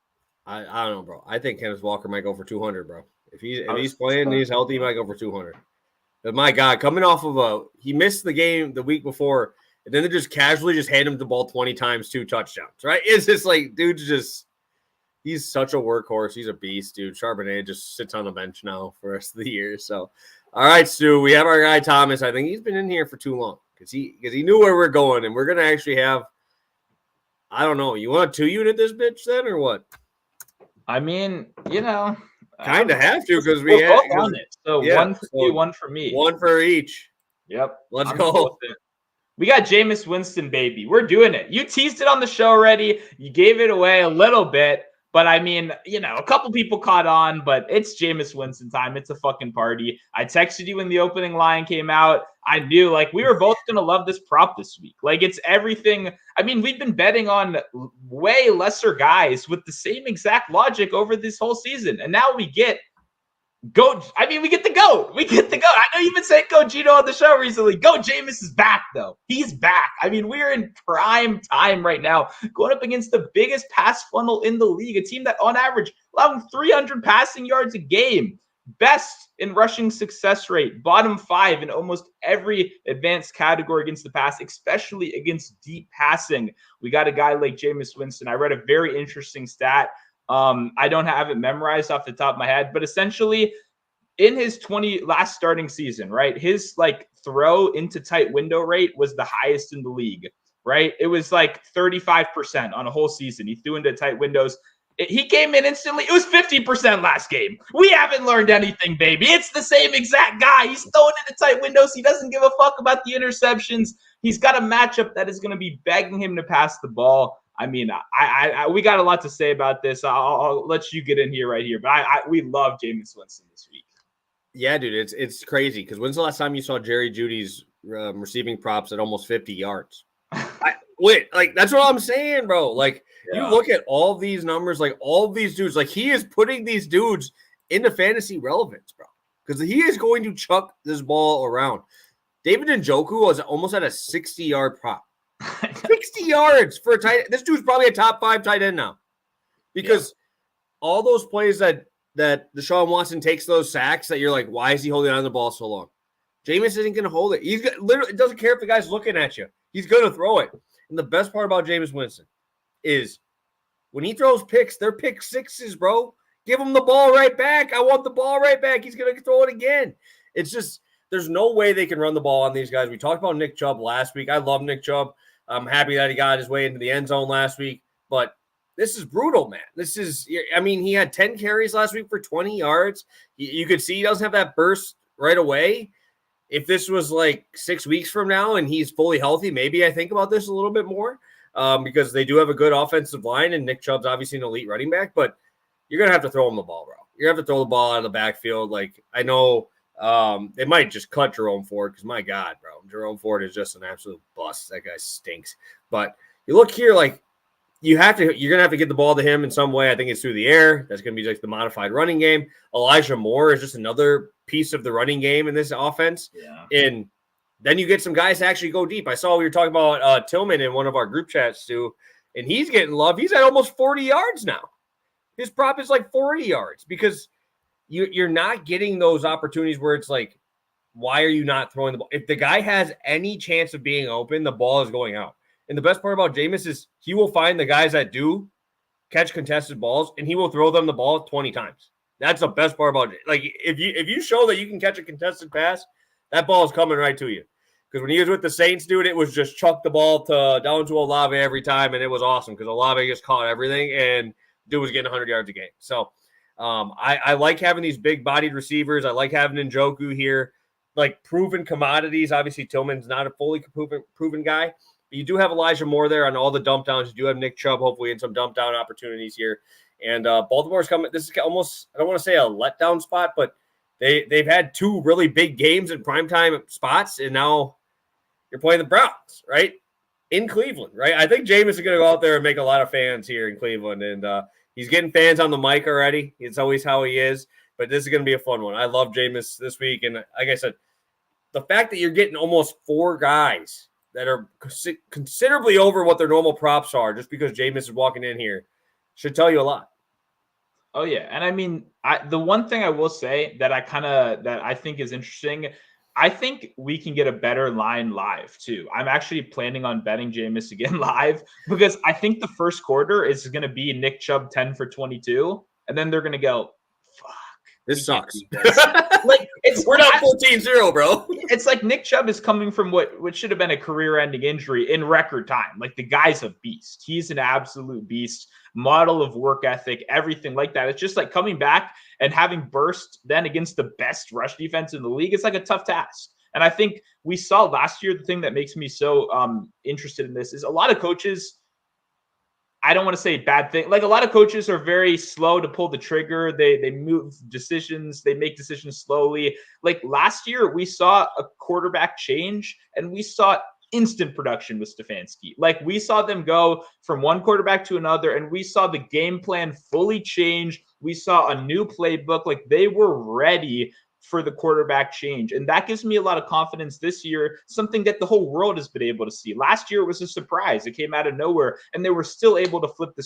S1: I don't know, bro. I think Kenneth Walker might go for 200, bro. If he's playing and he's healthy, he might go for 200. But my God, coming off of he missed the game the week before, and then they just casually just hand him the ball 20 times, 2 touchdowns, right? It's just like, dude's he's such a workhorse. He's a beast, dude. Charbonnet just sits on the bench now for the rest of the year. So, all right, Stu, we have our guy Thomas. I think he's been in here for too long because he knew where we're going, and we're going to actually have, I don't know, you want a 2-unit this bitch then or what?
S2: I mean,
S1: kind of have to because
S2: we're both on it. So yeah, 1 for you, 1 for me.
S1: 1 for each.
S2: Yep.
S1: Let's go.
S2: We got Jameis Winston, baby. We're doing it. You teased it on the show already. You gave it away a little bit. But I mean, a couple people caught on, but it's Jameis Winston time. It's a fucking party. I texted you when the opening line came out. I knew we were both going to love this prop this week. It's everything. I mean, we've been betting on way lesser guys with the same exact logic over this whole season. And now we get go. I mean, we get the GOAT. We get the GOAT. I know you've been saying Go Gino on the show recently. Go Jameis is back, though. He's back. I mean, we're in prime time right now, going up against the biggest pass funnel in the league, a team that on average allowing 300 passing yards a game, best in rushing success rate, bottom 5 in almost every advanced category against the pass, especially against deep passing. We got a guy like Jameis Winston. I read a very interesting stat. I don't have it memorized off the top of my head, but essentially in his last starting season, right, his throw into tight window rate was the highest in the league, right? It was 35% on a whole season. He threw into tight windows. He came in instantly. It was 50% last game. We haven't learned anything, baby. It's the same exact guy. He's throwing into tight windows. He doesn't give a fuck about the interceptions. He's got a matchup that is going to be begging him to pass the ball. I mean, we got a lot to say about this. I'll let you get in here right here, but we love Jameis Winston this week.
S1: Yeah, dude, it's crazy because when's the last time you saw Jerry Jeudy's receiving props at almost 50 yards? That's what I'm saying, bro. You look at all these numbers, all of these dudes, he is putting these dudes into fantasy relevance, bro, because he is going to chuck this ball around. David Njoku was almost at a 60-yard prop. 60 yards for a tight end. This dude's probably a top 5 tight end now because all those plays that Deshaun Watson takes those sacks that you're like, why is he holding on to the ball so long? Jameis isn't going to hold it. He's literally doesn't care if the guy's looking at you. He's going to throw it. And the best part about Jameis Winston is when he throws picks, they're pick sixes, bro. Give him the ball right back. I want the ball right back. He's going to throw it again. It's just there's no way they can run the ball on these guys. We talked about Nick Chubb last week. I love Nick Chubb. I'm happy that he got his way into the end zone last week. But this is brutal, man. He had 10 carries last week for 20 yards. You could see he doesn't have that burst right away. If this was 6 weeks from now and he's fully healthy, maybe I think about this a little bit more because they do have a good offensive line and Nick Chubb's obviously an elite running back, but you're going to have to throw him the ball, bro. you're going to have to throw the ball out of the backfield. Like, I know they might just cut Jerome Ford because, my God, bro, Jerome Ford is just an absolute bust. That guy stinks. But you look here, like, you're going to have to get the ball to him in some way. I think it's through the air. That's going to be like the modified running game. Elijah Moore is just another piece of the running game in this offense.
S2: Yeah.
S1: And then you get some guys to actually go deep. I saw we were talking about Tillman in one of our group chats too, and he's getting love. He's at almost 40 yards now. His prop is like 40 yards because you're not getting those opportunities where it's like, why are you not throwing the ball? If the guy has any chance of being open, the ball is going out. And the best part about Jameis is he will find the guys that do catch contested balls, and he will throw them the ball 20 times. That's the best part about it. Like, if you show that you can catch a contested pass, that ball is coming right to you. Because when he was with the Saints, dude, it was just chuck the ball down to Olave every time, and it was awesome because Olave just caught everything, and dude was getting 100 yards a game. So I like having these big-bodied receivers. I like having Njoku here, like proven commodities. Obviously, Tillman's not a fully proven guy. But you do have Elijah Moore there on all the dump downs. You do have Nick Chubb, hopefully, in some dump down opportunities here. And Baltimore's coming. This is almost, I don't want to say a letdown spot, but they've had two really big games in primetime spots, and now you're playing the Browns, right? In Cleveland, right? I think Jameis is going to go out there and make a lot of fans here in Cleveland, and he's getting fans on the mic already. It's always how he is, but this is going to be a fun one. I love Jameis this week, and like I said, the fact that you're getting almost four guys that are considerably over what their normal props are just because Jameis is walking in here should tell you a lot.
S2: Oh, yeah. And I mean, the one thing I will say that I think is interesting, I think we can get a better line live too. I'm actually planning on betting Jameis again live because I think the first quarter is going to be Nick Chubb 10 for 22. And then they're going to go, fuck.
S1: This sucks.
S2: Like
S1: we're not 14-0, bro.
S2: It's like Nick Chubb is coming from what should have been a career-ending injury in record time. Like, the guy's a beast. He's an absolute beast. Model of work ethic, everything like that. It's just like coming back and having burst then against the best rush defense in the league. It's like a tough task. And I think we saw last year, the thing that makes me so interested in this is a lot of coaches, I don't want to say bad thing. Like, a lot of coaches are very slow to pull the trigger. They move decisions. They make decisions slowly. Like, last year, we saw a quarterback change, and we saw instant production with Stefanski. Like, we saw them go from one quarterback to another, and we saw the game plan fully change. We saw a new playbook. Like, they were ready for the quarterback change. And that gives me a lot of confidence this year, something that the whole world has been able to see. Last year was a surprise. It came out of nowhere, and they were still able to flip the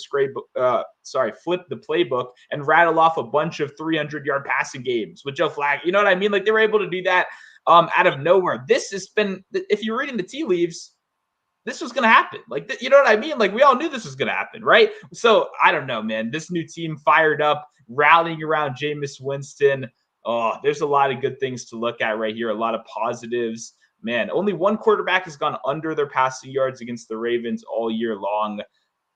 S2: playbook and rattle off a bunch of 300-yard passing games with Joe Flacco. You know what I mean? Like, they were able to do that out of nowhere. This has been, if you're reading the tea leaves, this was going to happen. Like, you know what I mean? Like, we all knew this was going to happen, right? So, I don't know, man. This new team fired up, rallying around Jameis Winston. Oh, there's a lot of good things to look at right here. A lot of positives. Man, only one quarterback has gone under their passing yards against the Ravens all year long.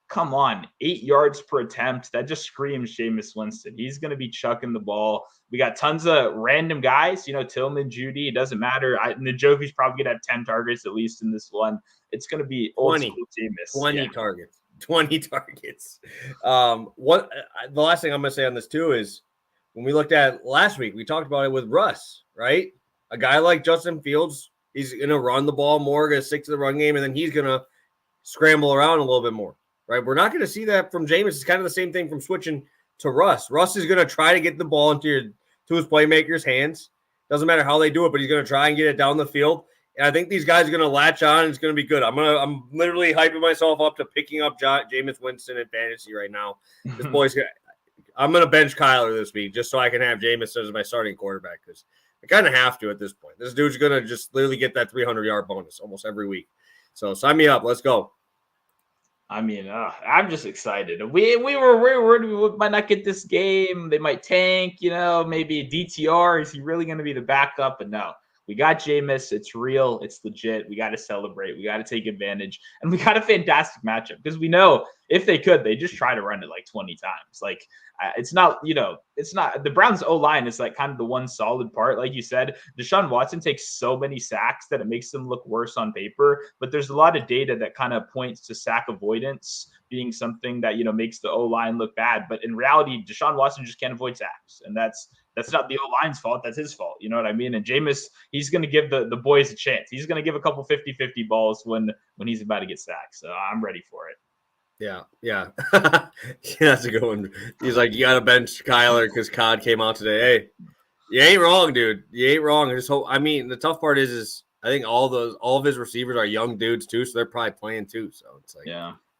S2: Come on, 8 yards per attempt. That just screams Jameis Winston. He's going to be chucking the ball. We got tons of random guys, Tillman, Judy. It doesn't matter. Njoku's probably going to have 10 targets at least in this one. It's going to be old school Jameis.
S1: 20 targets. 20 targets. The last thing I'm going to say on this too is, when we looked at last week, we talked about it with Russ, right? A guy like Justin Fields, he's going to run the ball more, going to stick to the run game, and then he's going to scramble around a little bit more, right? We're not going to see that from Jameis. It's kind of the same thing from switching to Russ. Russ is going to try to get the ball to his playmakers' hands. Doesn't matter how they do it, but he's going to try and get it down the field. And I think these guys are going to latch on, and it's going to be good. I'm literally hyping myself up to picking up Jameis Winston in fantasy right now. This boy's going to – I'm going to bench Kyler this week just so I can have Jameis as my starting quarterback because I kind of have to at this point. This dude's going to just literally get that 300-yard bonus almost every week. So sign me up. Let's go.
S2: I mean, I'm just excited. We might not get this game. They might tank, maybe DTR. Is he really going to be the backup? But no, We got Jameis. It's real. It's legit. We got to celebrate. We got to take advantage. And we got a fantastic matchup because we know if they could, they just try to run it like 20 times. Like it's not the Browns O-line is like kind of the one solid part. Like you said, Deshaun Watson takes so many sacks that it makes them look worse on paper. But there's a lot of data that kind of points to sack avoidance being something that, makes the O-line look bad. But in reality, Deshaun Watson just can't avoid sacks. And that's not the O-line's fault. That's his fault. You know what I mean? And Jameis, he's going to give the boys a chance. He's going to give a couple 50-50 balls when he's about to get sacked. So I'm ready for it.
S1: Yeah. Yeah, that's a good one. He's like, you got to bench Kyler because COD came out today. Hey, you ain't wrong, dude. You ain't wrong. The tough part is I think all of his receivers are young dudes too, so they're probably playing too. So it's like,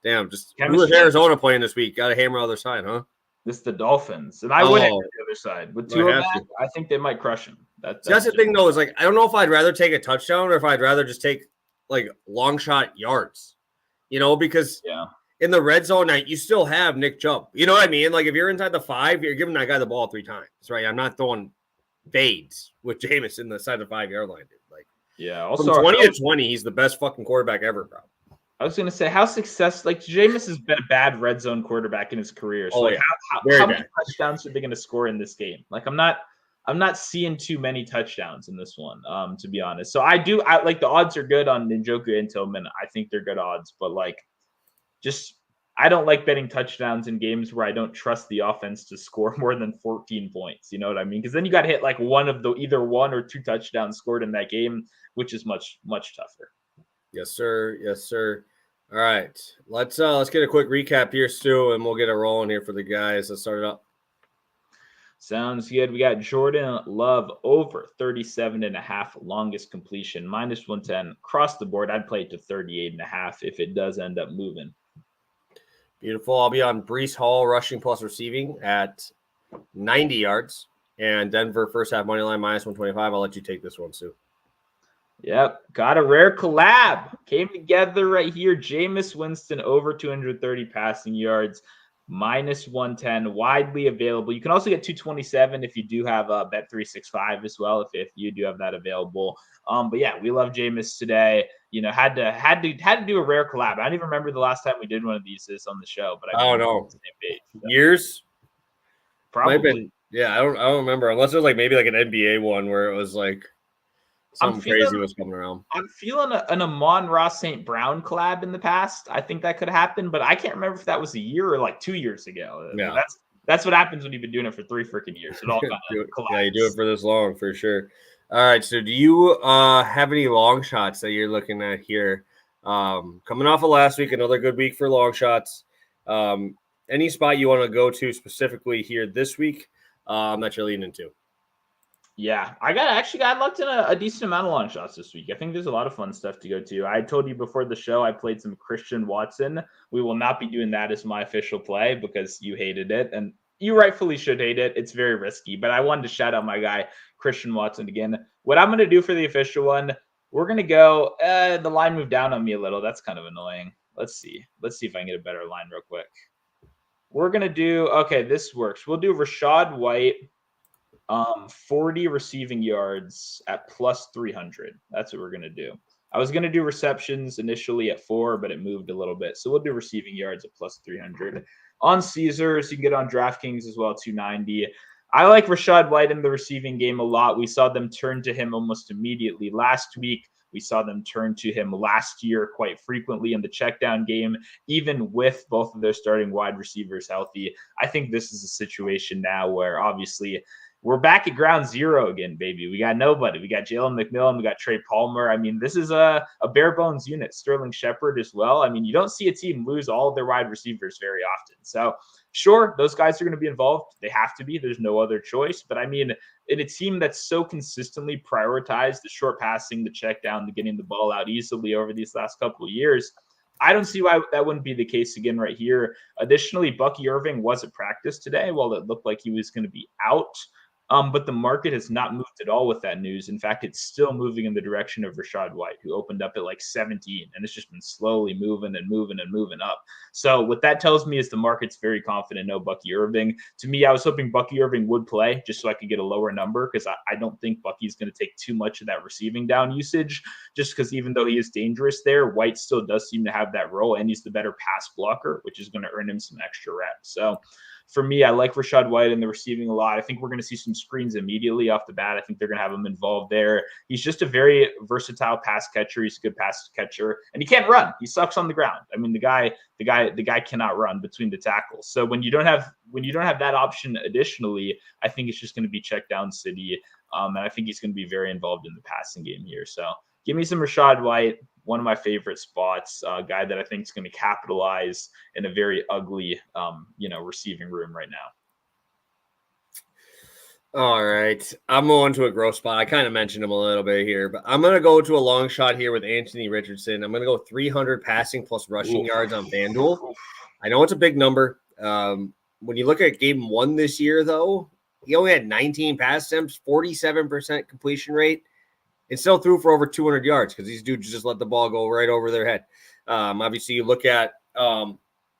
S1: damn, just who is Arizona playing this week? Got to hammer other side, huh?
S2: This is the Dolphins, and I wouldn't have the other side. With Tua back, I think they might crush him. That's
S1: the thing, though, is like I don't know if I'd rather take a touchdown or if I'd rather just take like long shot yards, because in the red zone, you still have Nick Chubb. You know what I mean? Like if you're inside the 5, you're giving that guy the ball 3 times, right? I'm not throwing fades with Jameis in the side of the 5-yard line, dude. Like,
S2: also
S1: from 20 to 20, he's the best fucking quarterback ever, bro.
S2: I was going to say how successful, like Jameis has been a bad red zone quarterback in his career. So how many touchdowns are they going to score in this game? Like I'm not seeing too many touchdowns in this one, to be honest. So I like the odds are good on Njoku and Tillman. I think they're good odds, but I don't like betting touchdowns in games where I don't trust the offense to score more than 14 points. You know what I mean? Because then you got to hit like either 1 or 2 touchdowns scored in that game, which is much, much tougher.
S1: Yes, sir. Yes, sir. All right. Let's get a quick recap here, Stu, and we'll get it rolling here for the guys. Let's start it up.
S2: Sounds good. We got Jordan Love over 37.5 longest completion, -110 across the board. I'd play it to 38.5 if it does end up moving.
S1: Beautiful. I'll be on Breece Hall rushing plus receiving at 90 yards and Denver first half money line -125. I'll let you take this one, Stu.
S2: Yep. Got a rare collab. Came together right here. Jameis Winston over 230 passing yards, -110, widely available. You can also get 227 if you do have a Bet365 as well, if you do have that available. But yeah, we love Jameis today. Had to do a rare collab. I don't even remember the last time we did one of these on the show, but
S1: I don't know.
S2: So.
S1: Years?
S2: Probably.
S1: Yeah, I don't remember, unless it was like maybe like an NBA one where it was like something crazy was coming around.
S2: I'm feeling an Amon-Ra St. Brown collab in the past. I think that could happen, but I can't remember if that was a year or like 2 years ago.
S1: Yeah.
S2: That's what happens when you've been doing it for 3 freaking years. It all kind of collapses.
S1: Yeah, you do it for this long for sure. All right, so do you have any long shots that you're looking at here? Coming off of last week, another good week for long shots. Any spot you want to go to specifically here this week that you're leaning into?
S2: Yeah, I got lucked in a decent amount of long shots this week. I think there's a lot of fun stuff to go to. I told you before the show I played some Christian Watson. We will not be doing that as my official play because you hated it, and you rightfully should hate it. It's very risky, but I wanted to shout out my guy Christian Watson again. What I'm going to do for the official one, we're going to go the line moved down on me a little. That's kind of annoying. Let's see if I can get a better line real quick. We're going to do, okay, this works. We'll do Rachaad White, 40 receiving yards at +300. That's what we're going to do. I was going to do receptions initially at 4, but it moved a little bit. So we'll do receiving yards at +300. On Caesars, you can get on DraftKings as well, 290. I like Rachaad White in the receiving game a lot. We saw them turn to him almost immediately last week. We saw them turn to him last year quite frequently in the checkdown game, even with both of their starting wide receivers healthy. I think this is a situation now where obviously we're back at ground zero again, baby. We got nobody. We got Jalen McMillan. We got Trey Palmer. I mean, this is a bare bones unit. Sterling Shepard as well. I mean, you don't see a team lose all of their wide receivers very often. So sure, those guys are going to be involved. They have to be. There's no other choice. But I mean, in a team that's so consistently prioritized the short passing, the check down, the getting the ball out easily over these last couple of years, I don't see why that wouldn't be the case again right here. Additionally, Bucky Irving was at practice today. While it looked like he was going to be out, But the market has not moved at all with that news. In fact, it's still moving in the direction of Rachaad White, who opened up at like 17, and it's just been slowly moving and moving and moving up. So what that tells me is the market's very confident. No Bucky Irving. To me, I was hoping Bucky Irving would play just so I could get a lower number, because I don't think Bucky's going to take too much of that receiving down usage, just because even though he is dangerous there, White still does seem to have that role, and he's the better pass blocker, which is going to earn him some extra reps. So for me, I like Rachaad White in the receiving a lot. I think we're going to see some screens immediately off the bat. I think they're going to have him involved there. He's just a very versatile pass catcher. He's a good pass catcher, and he can't run. He sucks on the ground. I mean, the guy cannot run between the tackles. So when you don't have that option, additionally, I think it's just going to be check down city, and I think he's going to be very involved in the passing game here. So give me some Rachaad White. One of my favorite spots, a guy that I think is going to capitalize in a very ugly, receiving room right now.
S1: All right. I'm going to a gross spot. I kind of mentioned him a little bit here, but I'm going to go to a long shot here with Anthony Richardson. I'm going to go 300 passing plus rushing yards on FanDuel. I know it's a big number. When you look at game 1 this year, though, he only had 19 pass attempts, 47% completion rate, and still threw for over 200 yards because these dudes just let the ball go right over their head. Obviously, you look at the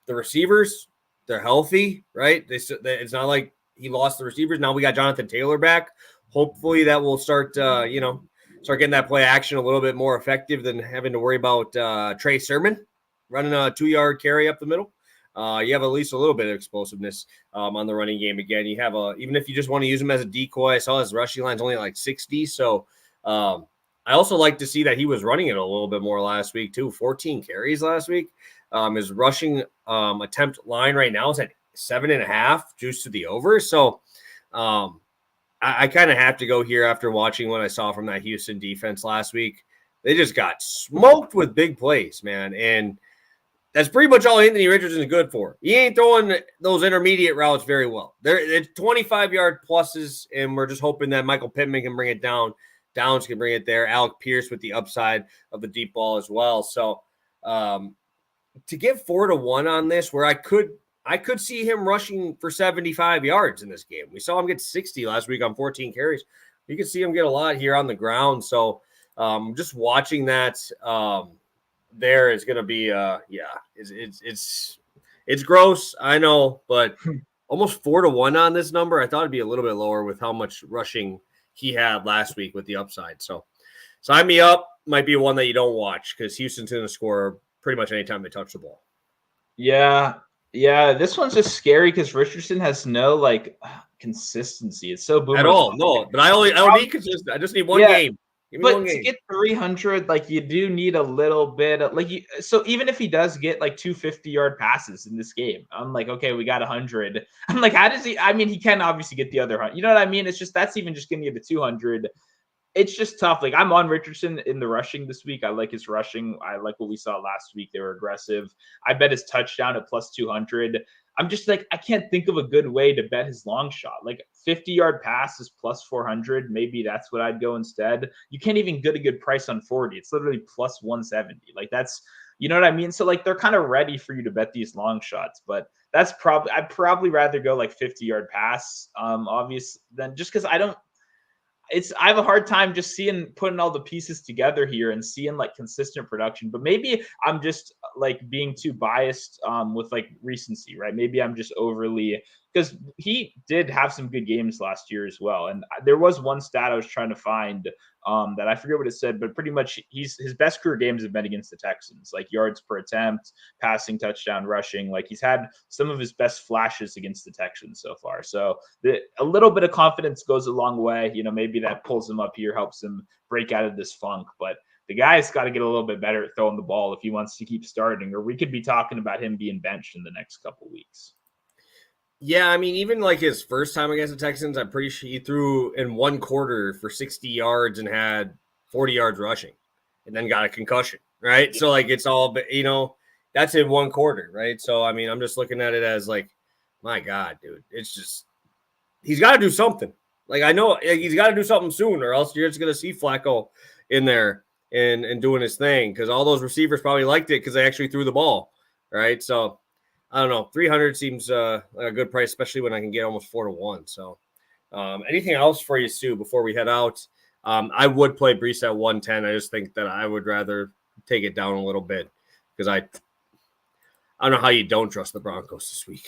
S1: receivers; they're healthy, right? It's not like he lost the receivers. Now we got Jonathan Taylor back. Hopefully, that will start getting that play action a little bit more effective than having to worry about Trey Sermon running a 2-yard carry up the middle. You have at least a little bit of explosiveness on the running game. Again, you have even if you just want to use him as a decoy. I saw his rushing line's only like 60, so. I also like to see that he was running it a little bit more last week too. 14 carries last week. His rushing attempt line right now is at 7.5, juice to the over. So I kind of have to go here after watching what I saw from that Houston defense last week. They just got smoked with big plays, man. And that's pretty much all Anthony Richardson is good for. He ain't throwing those intermediate routes very well. It's 25-yard pluses, and we're just hoping that Michael Pittman can bring it down. Downs can bring it there. Alec Pierce with the upside of the deep ball as well. So to get 4-1 on this, where I could see him rushing for 75 yards in this game. We saw him get 60 last week on 14 carries. You can see him get a lot here on the ground. So just watching that there is going to be it's gross, I know, but almost 4-1 on this number. I thought it'd be a little bit lower with how much rushing he had last week with the upside. So sign me up. Might be one that you don't watch because Houston's going to score pretty much anytime they touch the ball.
S2: Yeah. This one's just scary because Richardson has no consistency. It's so boomer
S1: at all. No, but I don't need consistency. I just need one game.
S2: But to get 300, you do need a little bit of, so even if he does get 2 50-yard passes in this game, I'm like, okay, we got 100. I'm like, how does he? I mean, he can obviously get the other 100. You know what I mean? It's just that's even just getting you to 200. It's just tough. I'm on Richardson in the rushing this week. I like his rushing. I like what we saw last week. They were aggressive. I bet his touchdown at plus 200. I'm just I can't think of a good way to bet his long shot. 50-yard pass is plus 400. Maybe that's what I'd go instead. You can't even get a good price on 40. It's literally plus 170. That's, you know what I mean? So they're kind of ready for you to bet these long shots, but I'd probably rather go 50-yard pass, obvious than just because I have a hard time just putting all the pieces together here and seeing consistent production, but maybe I'm just being too biased with recency, right? Maybe I'm just overly, because he did have some good games last year as well. And there was one stat I was trying to find that I forget what it said, but pretty much his best career games have been against the Texans, yards per attempt, passing, touchdown, rushing. He's had some of his best flashes against the Texans so far. So a little bit of confidence goes a long way. Maybe that pulls him up here, helps him break out of this funk. But the guy's got to get a little bit better at throwing the ball if he wants to keep starting, or we could be talking about him being benched in the next couple weeks.
S1: Yeah, I mean, even his first time against the Texans, I'm pretty sure he threw in one quarter for 60 yards and had 40 yards rushing and then got a concussion, right? So, it's all, that's in one quarter, right? So, I mean, I'm just looking at it as my God, dude, it's just, he's got to do something. I know he's got to do something soon, or else you're just going to see Flacco in there and doing his thing, because all those receivers probably liked it because they actually threw the ball, right? So, I don't know. 300 seems like a good price, especially when I can get almost 4-1. So Anything else for you, Stu, before we head out? I would play Brees at 110. I just think that I would rather take it down a little bit because I don't know how you don't trust the Broncos this week.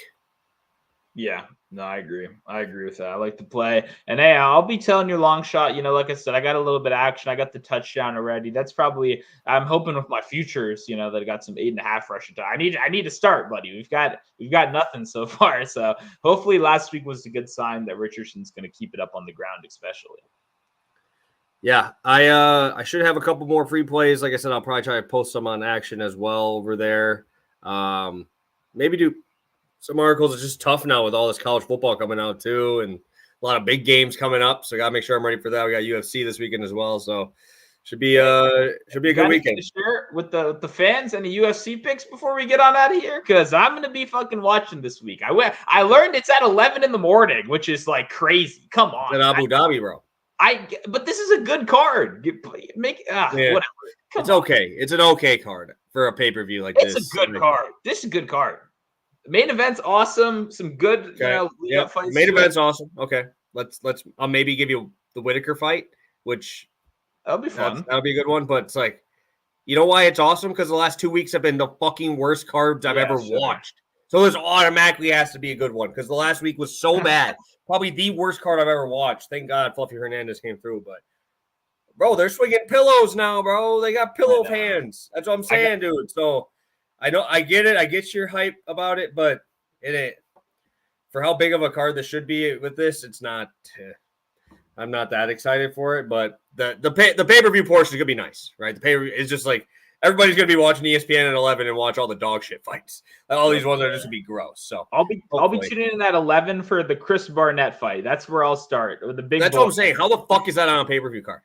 S2: Yeah, no, I agree. I agree with that. I like to play. And hey, I'll be telling your long shot. Like I said, I got a little bit of action. I got the touchdown already. That's probably I'm hoping with my futures, that I got some 8.5 rushing time. I need to start, buddy. We've got nothing so far. So hopefully last week was a good sign that Richardson's gonna keep it up on the ground, especially.
S1: Yeah, I should have a couple more free plays. Like I said, I'll probably try to post some on action as well over there. Maybe do some articles. It's just tough now with all this college football coming out too, and a lot of big games coming up. So I gotta make sure I'm ready for that. We got UFC this weekend as well, so should be a good weekend.
S2: To share with the fans and the UFC picks before we get on out of here, because I'm gonna be fucking watching this week. I learned it's at 11 in the morning, which is like crazy. Come on,
S1: it's at Abu Dhabi, bro.
S2: But this is a good card. Whatever.
S1: It's okay. It's an okay card for a pay-per-view like this.
S2: It's a good card. This is a good card. Main event's awesome. Some good,
S1: fights. Main event's awesome. Okay, let's. I'll maybe give you the Whitaker fight, which
S2: that'll be fun.
S1: That'll be a good one. But it's like, you know why it's awesome? Because the last 2 weeks have been the fucking worst cards I've ever watched. So this automatically has to be a good one because the last week was so bad. Probably the worst card I've ever watched. Thank God Fluffy Hernandez came through, but. Bro, they're swinging pillows now, bro. They got pillow hands. That's what I'm saying, dude. So I know I get it. I get your hype about it, but it ain't for how big of a card this should be with this. It's not. I'm not that excited for it, but the pay-per-view portion is gonna be nice, right? The pay-per-view is just like everybody's gonna be watching ESPN at 11 and watch all the dog shit fights. All these ones are just gonna be gross. So
S2: I'll be tuning in at 11 for the Chris Barnett fight. That's where I'll start. Or the big.
S1: That's what I'm saying. How the fuck is that on a pay-per-view card?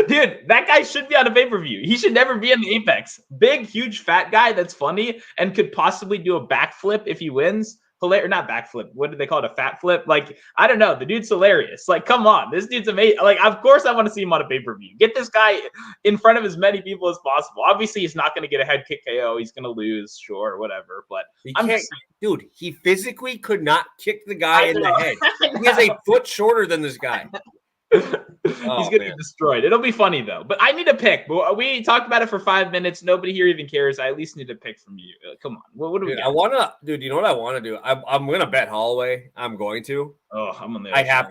S2: Dude, that guy should be on a pay-per-view. He should never be in the Apex. Big, huge, fat guy that's funny and could possibly do a backflip if he wins. Hilarious, not backflip. What did they call it? A fat flip? Like, I don't know. The dude's hilarious. Like, come on. This dude's amazing. Like, of course I want to see him on a pay-per-view. Get this guy in front of as many people as possible. Obviously, he's not going to get a head kick KO. He's going to lose, sure, whatever. But
S1: dude, he physically could not kick the guy in the head. He is a foot shorter than this guy.
S2: He's gonna get destroyed. It'll be funny though. But I need a pick. We talked about it for 5 minutes. Nobody here even cares. I at least need a pick from you. Come on. What do we got?
S1: You know what I want to do? I'm gonna bet Holloway. I'm going to.
S2: Oh, I'm on the
S1: I have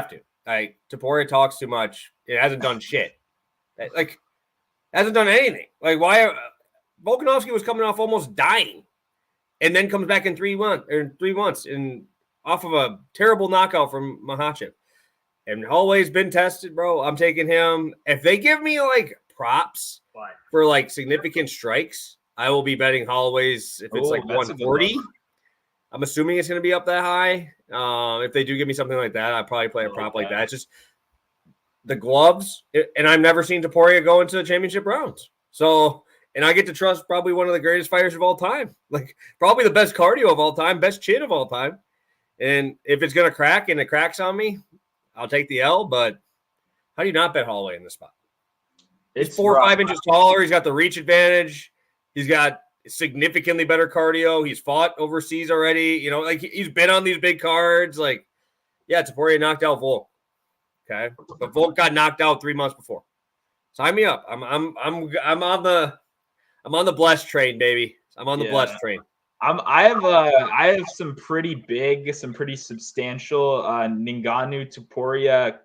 S1: to. Topuria talks too much. It hasn't done shit. Like, hasn't done anything. Like, why? Volkanovski was coming off almost dying, and then comes back in 3 months and off of a terrible knockout from Makhachev. And Holloway's been tested, bro. I'm taking him. If they give me like props for like significant strikes, I will be betting Holloway's if it's like 140. I'm assuming it's going to be up that high. If they do give me something like that, I'll probably play a prop like that. It's just the gloves. And I've never seen Topuria go into the championship rounds. So, and I get to trust probably one of the greatest fighters of all time. Like probably the best cardio of all time, best chin of all time. And if it's going to crack and it cracks on me, I'll take the L, but how do you not bet Holloway in this spot? He's 4 or 5 inches taller. He's got the reach advantage. He's got significantly better cardio. He's fought overseas already. Like he's been on these big cards. Like, yeah, Topuria knocked out Volk. Okay, but Volk got knocked out 3 months before. Sign me up. I'm on the blessed train, baby. I'm on the blessed train.
S2: I have some pretty substantial Ngannou Topuria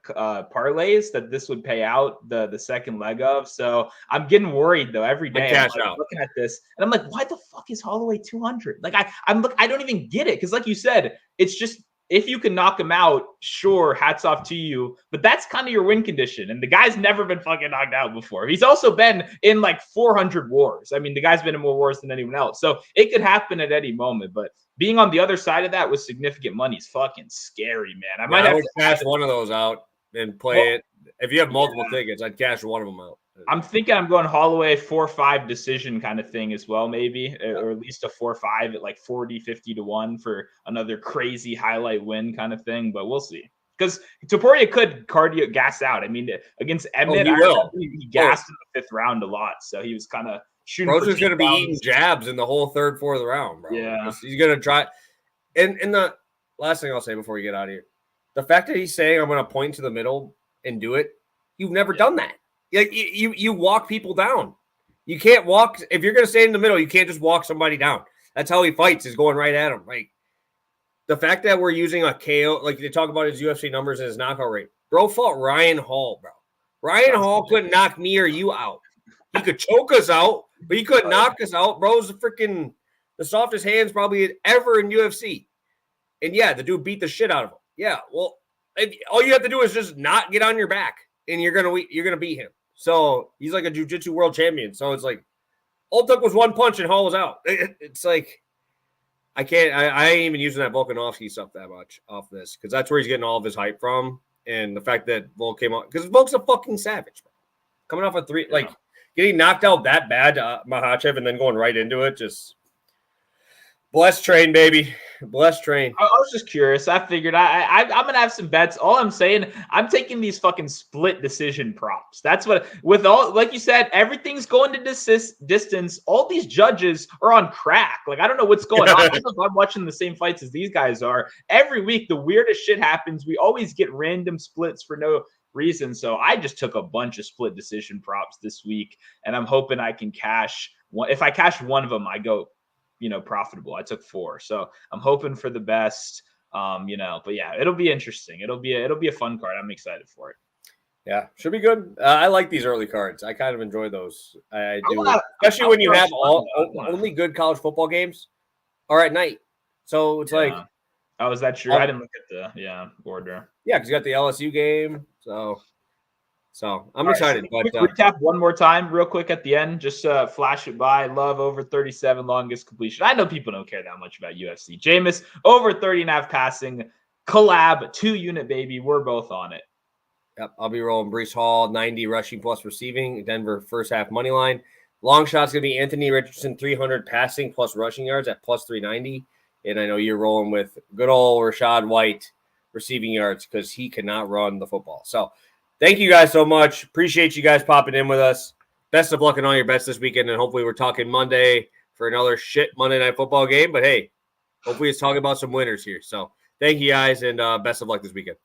S2: parlays that this would pay out the second leg of. So I'm getting worried though every day. I'm looking at this and I'm like, why the fuck is Holloway 200? Like I don't even get it because like you said, it's just if you can knock him out, sure, hats off to you. But that's kind of your win condition. And the guy's never been fucking knocked out before. He's also been in like 400 wars. I mean, the guy's been in more wars than anyone else. So it could happen at any moment. But being on the other side of that with significant money is fucking scary, man. I might have to
S1: cash one of those out and play it. If you have multiple tickets, I'd cash one of them out.
S2: I'm thinking I'm going Holloway 4-5 decision kind of thing as well, maybe, or at least a 4-5 at like 40-50 to 1 for another crazy highlight win kind of thing. But we'll see. Because Topuria could cardio gas out. I mean, against Emmett, he gassed in the 5th round a lot. So he was kind of shooting.
S1: Rosen's going to be eating jabs in the whole 3rd, 4th round, bro.
S2: Yeah.
S1: He's going to try. And the last thing I'll say before we get out of here, The fact that he's saying I'm going to point to the middle and do it, you've never done that. Like you walk people down. You can't walk if you're going to stay in the middle. You can't just walk somebody down. That's how he fights. Is going right at him. Like the fact that we're using a KO, like they talk about his UFC numbers and his knockout rate. Bro fought Ryan Hall, bro. Ryan Hall couldn't knock me or you out. He could choke us out, but he couldn't knock us out. Bro's the softest hands probably ever in UFC. And yeah, the dude beat the shit out of him. Yeah, well, all you have to do is just not get on your back, and you're gonna beat him. So he's like a jiu-jitsu world champion. So it's like all it took was one punch and Hall was out. It's like I ain't even using that Volkanovski stuff that much off this because that's where he's getting all of his hype from. And the fact that Volk came out because Volk's a fucking savage, bro. Coming off a 3, like getting knocked out that bad to Makhachev and then going right into it, just blessed train, baby. Blessed train.
S2: I was just curious. I figured I'm gonna have some bets. All I'm saying, I'm taking these fucking split decision props. That's what with all like you said, everything's going to distance. All these judges are on crack. Like I don't know what's going on. I don't know if I'm watching the same fights as these guys are. Every week the weirdest shit happens. We always get random splits for no reason. So I just took a bunch of split decision props this week, and I'm hoping I can cash one. If I cash one of them, I go profitable. I took 4. So I'm hoping for the best, but yeah, it'll be interesting. It'll be a fun card. I'm excited for it.
S1: Yeah, should be good. I like these early cards. I kind of enjoy those. I do, especially when you have only good college football games are at night. So it's like,
S2: oh, is that true? I didn't look at the order.
S1: Yeah, because you got the LSU game. So I'm excited.
S2: But recap one more time, real quick at the end. Just flash it by. Love over 37 longest completion. I know people don't care that much about UFC. Jameis over 30.5 passing. Collab 2-unit baby. We're both on it.
S1: Yep, I'll be rolling Breece Hall 90 rushing plus receiving. Denver first half money line. Long shot's gonna be Anthony Richardson 300 passing plus rushing yards at plus 390. And I know you're rolling with good old Rashad White receiving yards because he cannot run the football. So. Thank you guys so much. Appreciate you guys popping in with us. Best of luck in all your bets this weekend, and hopefully we're talking Monday for another shit Monday Night Football game. But hey, hopefully it's talking about some winners here. So thank you guys, and best of luck this weekend.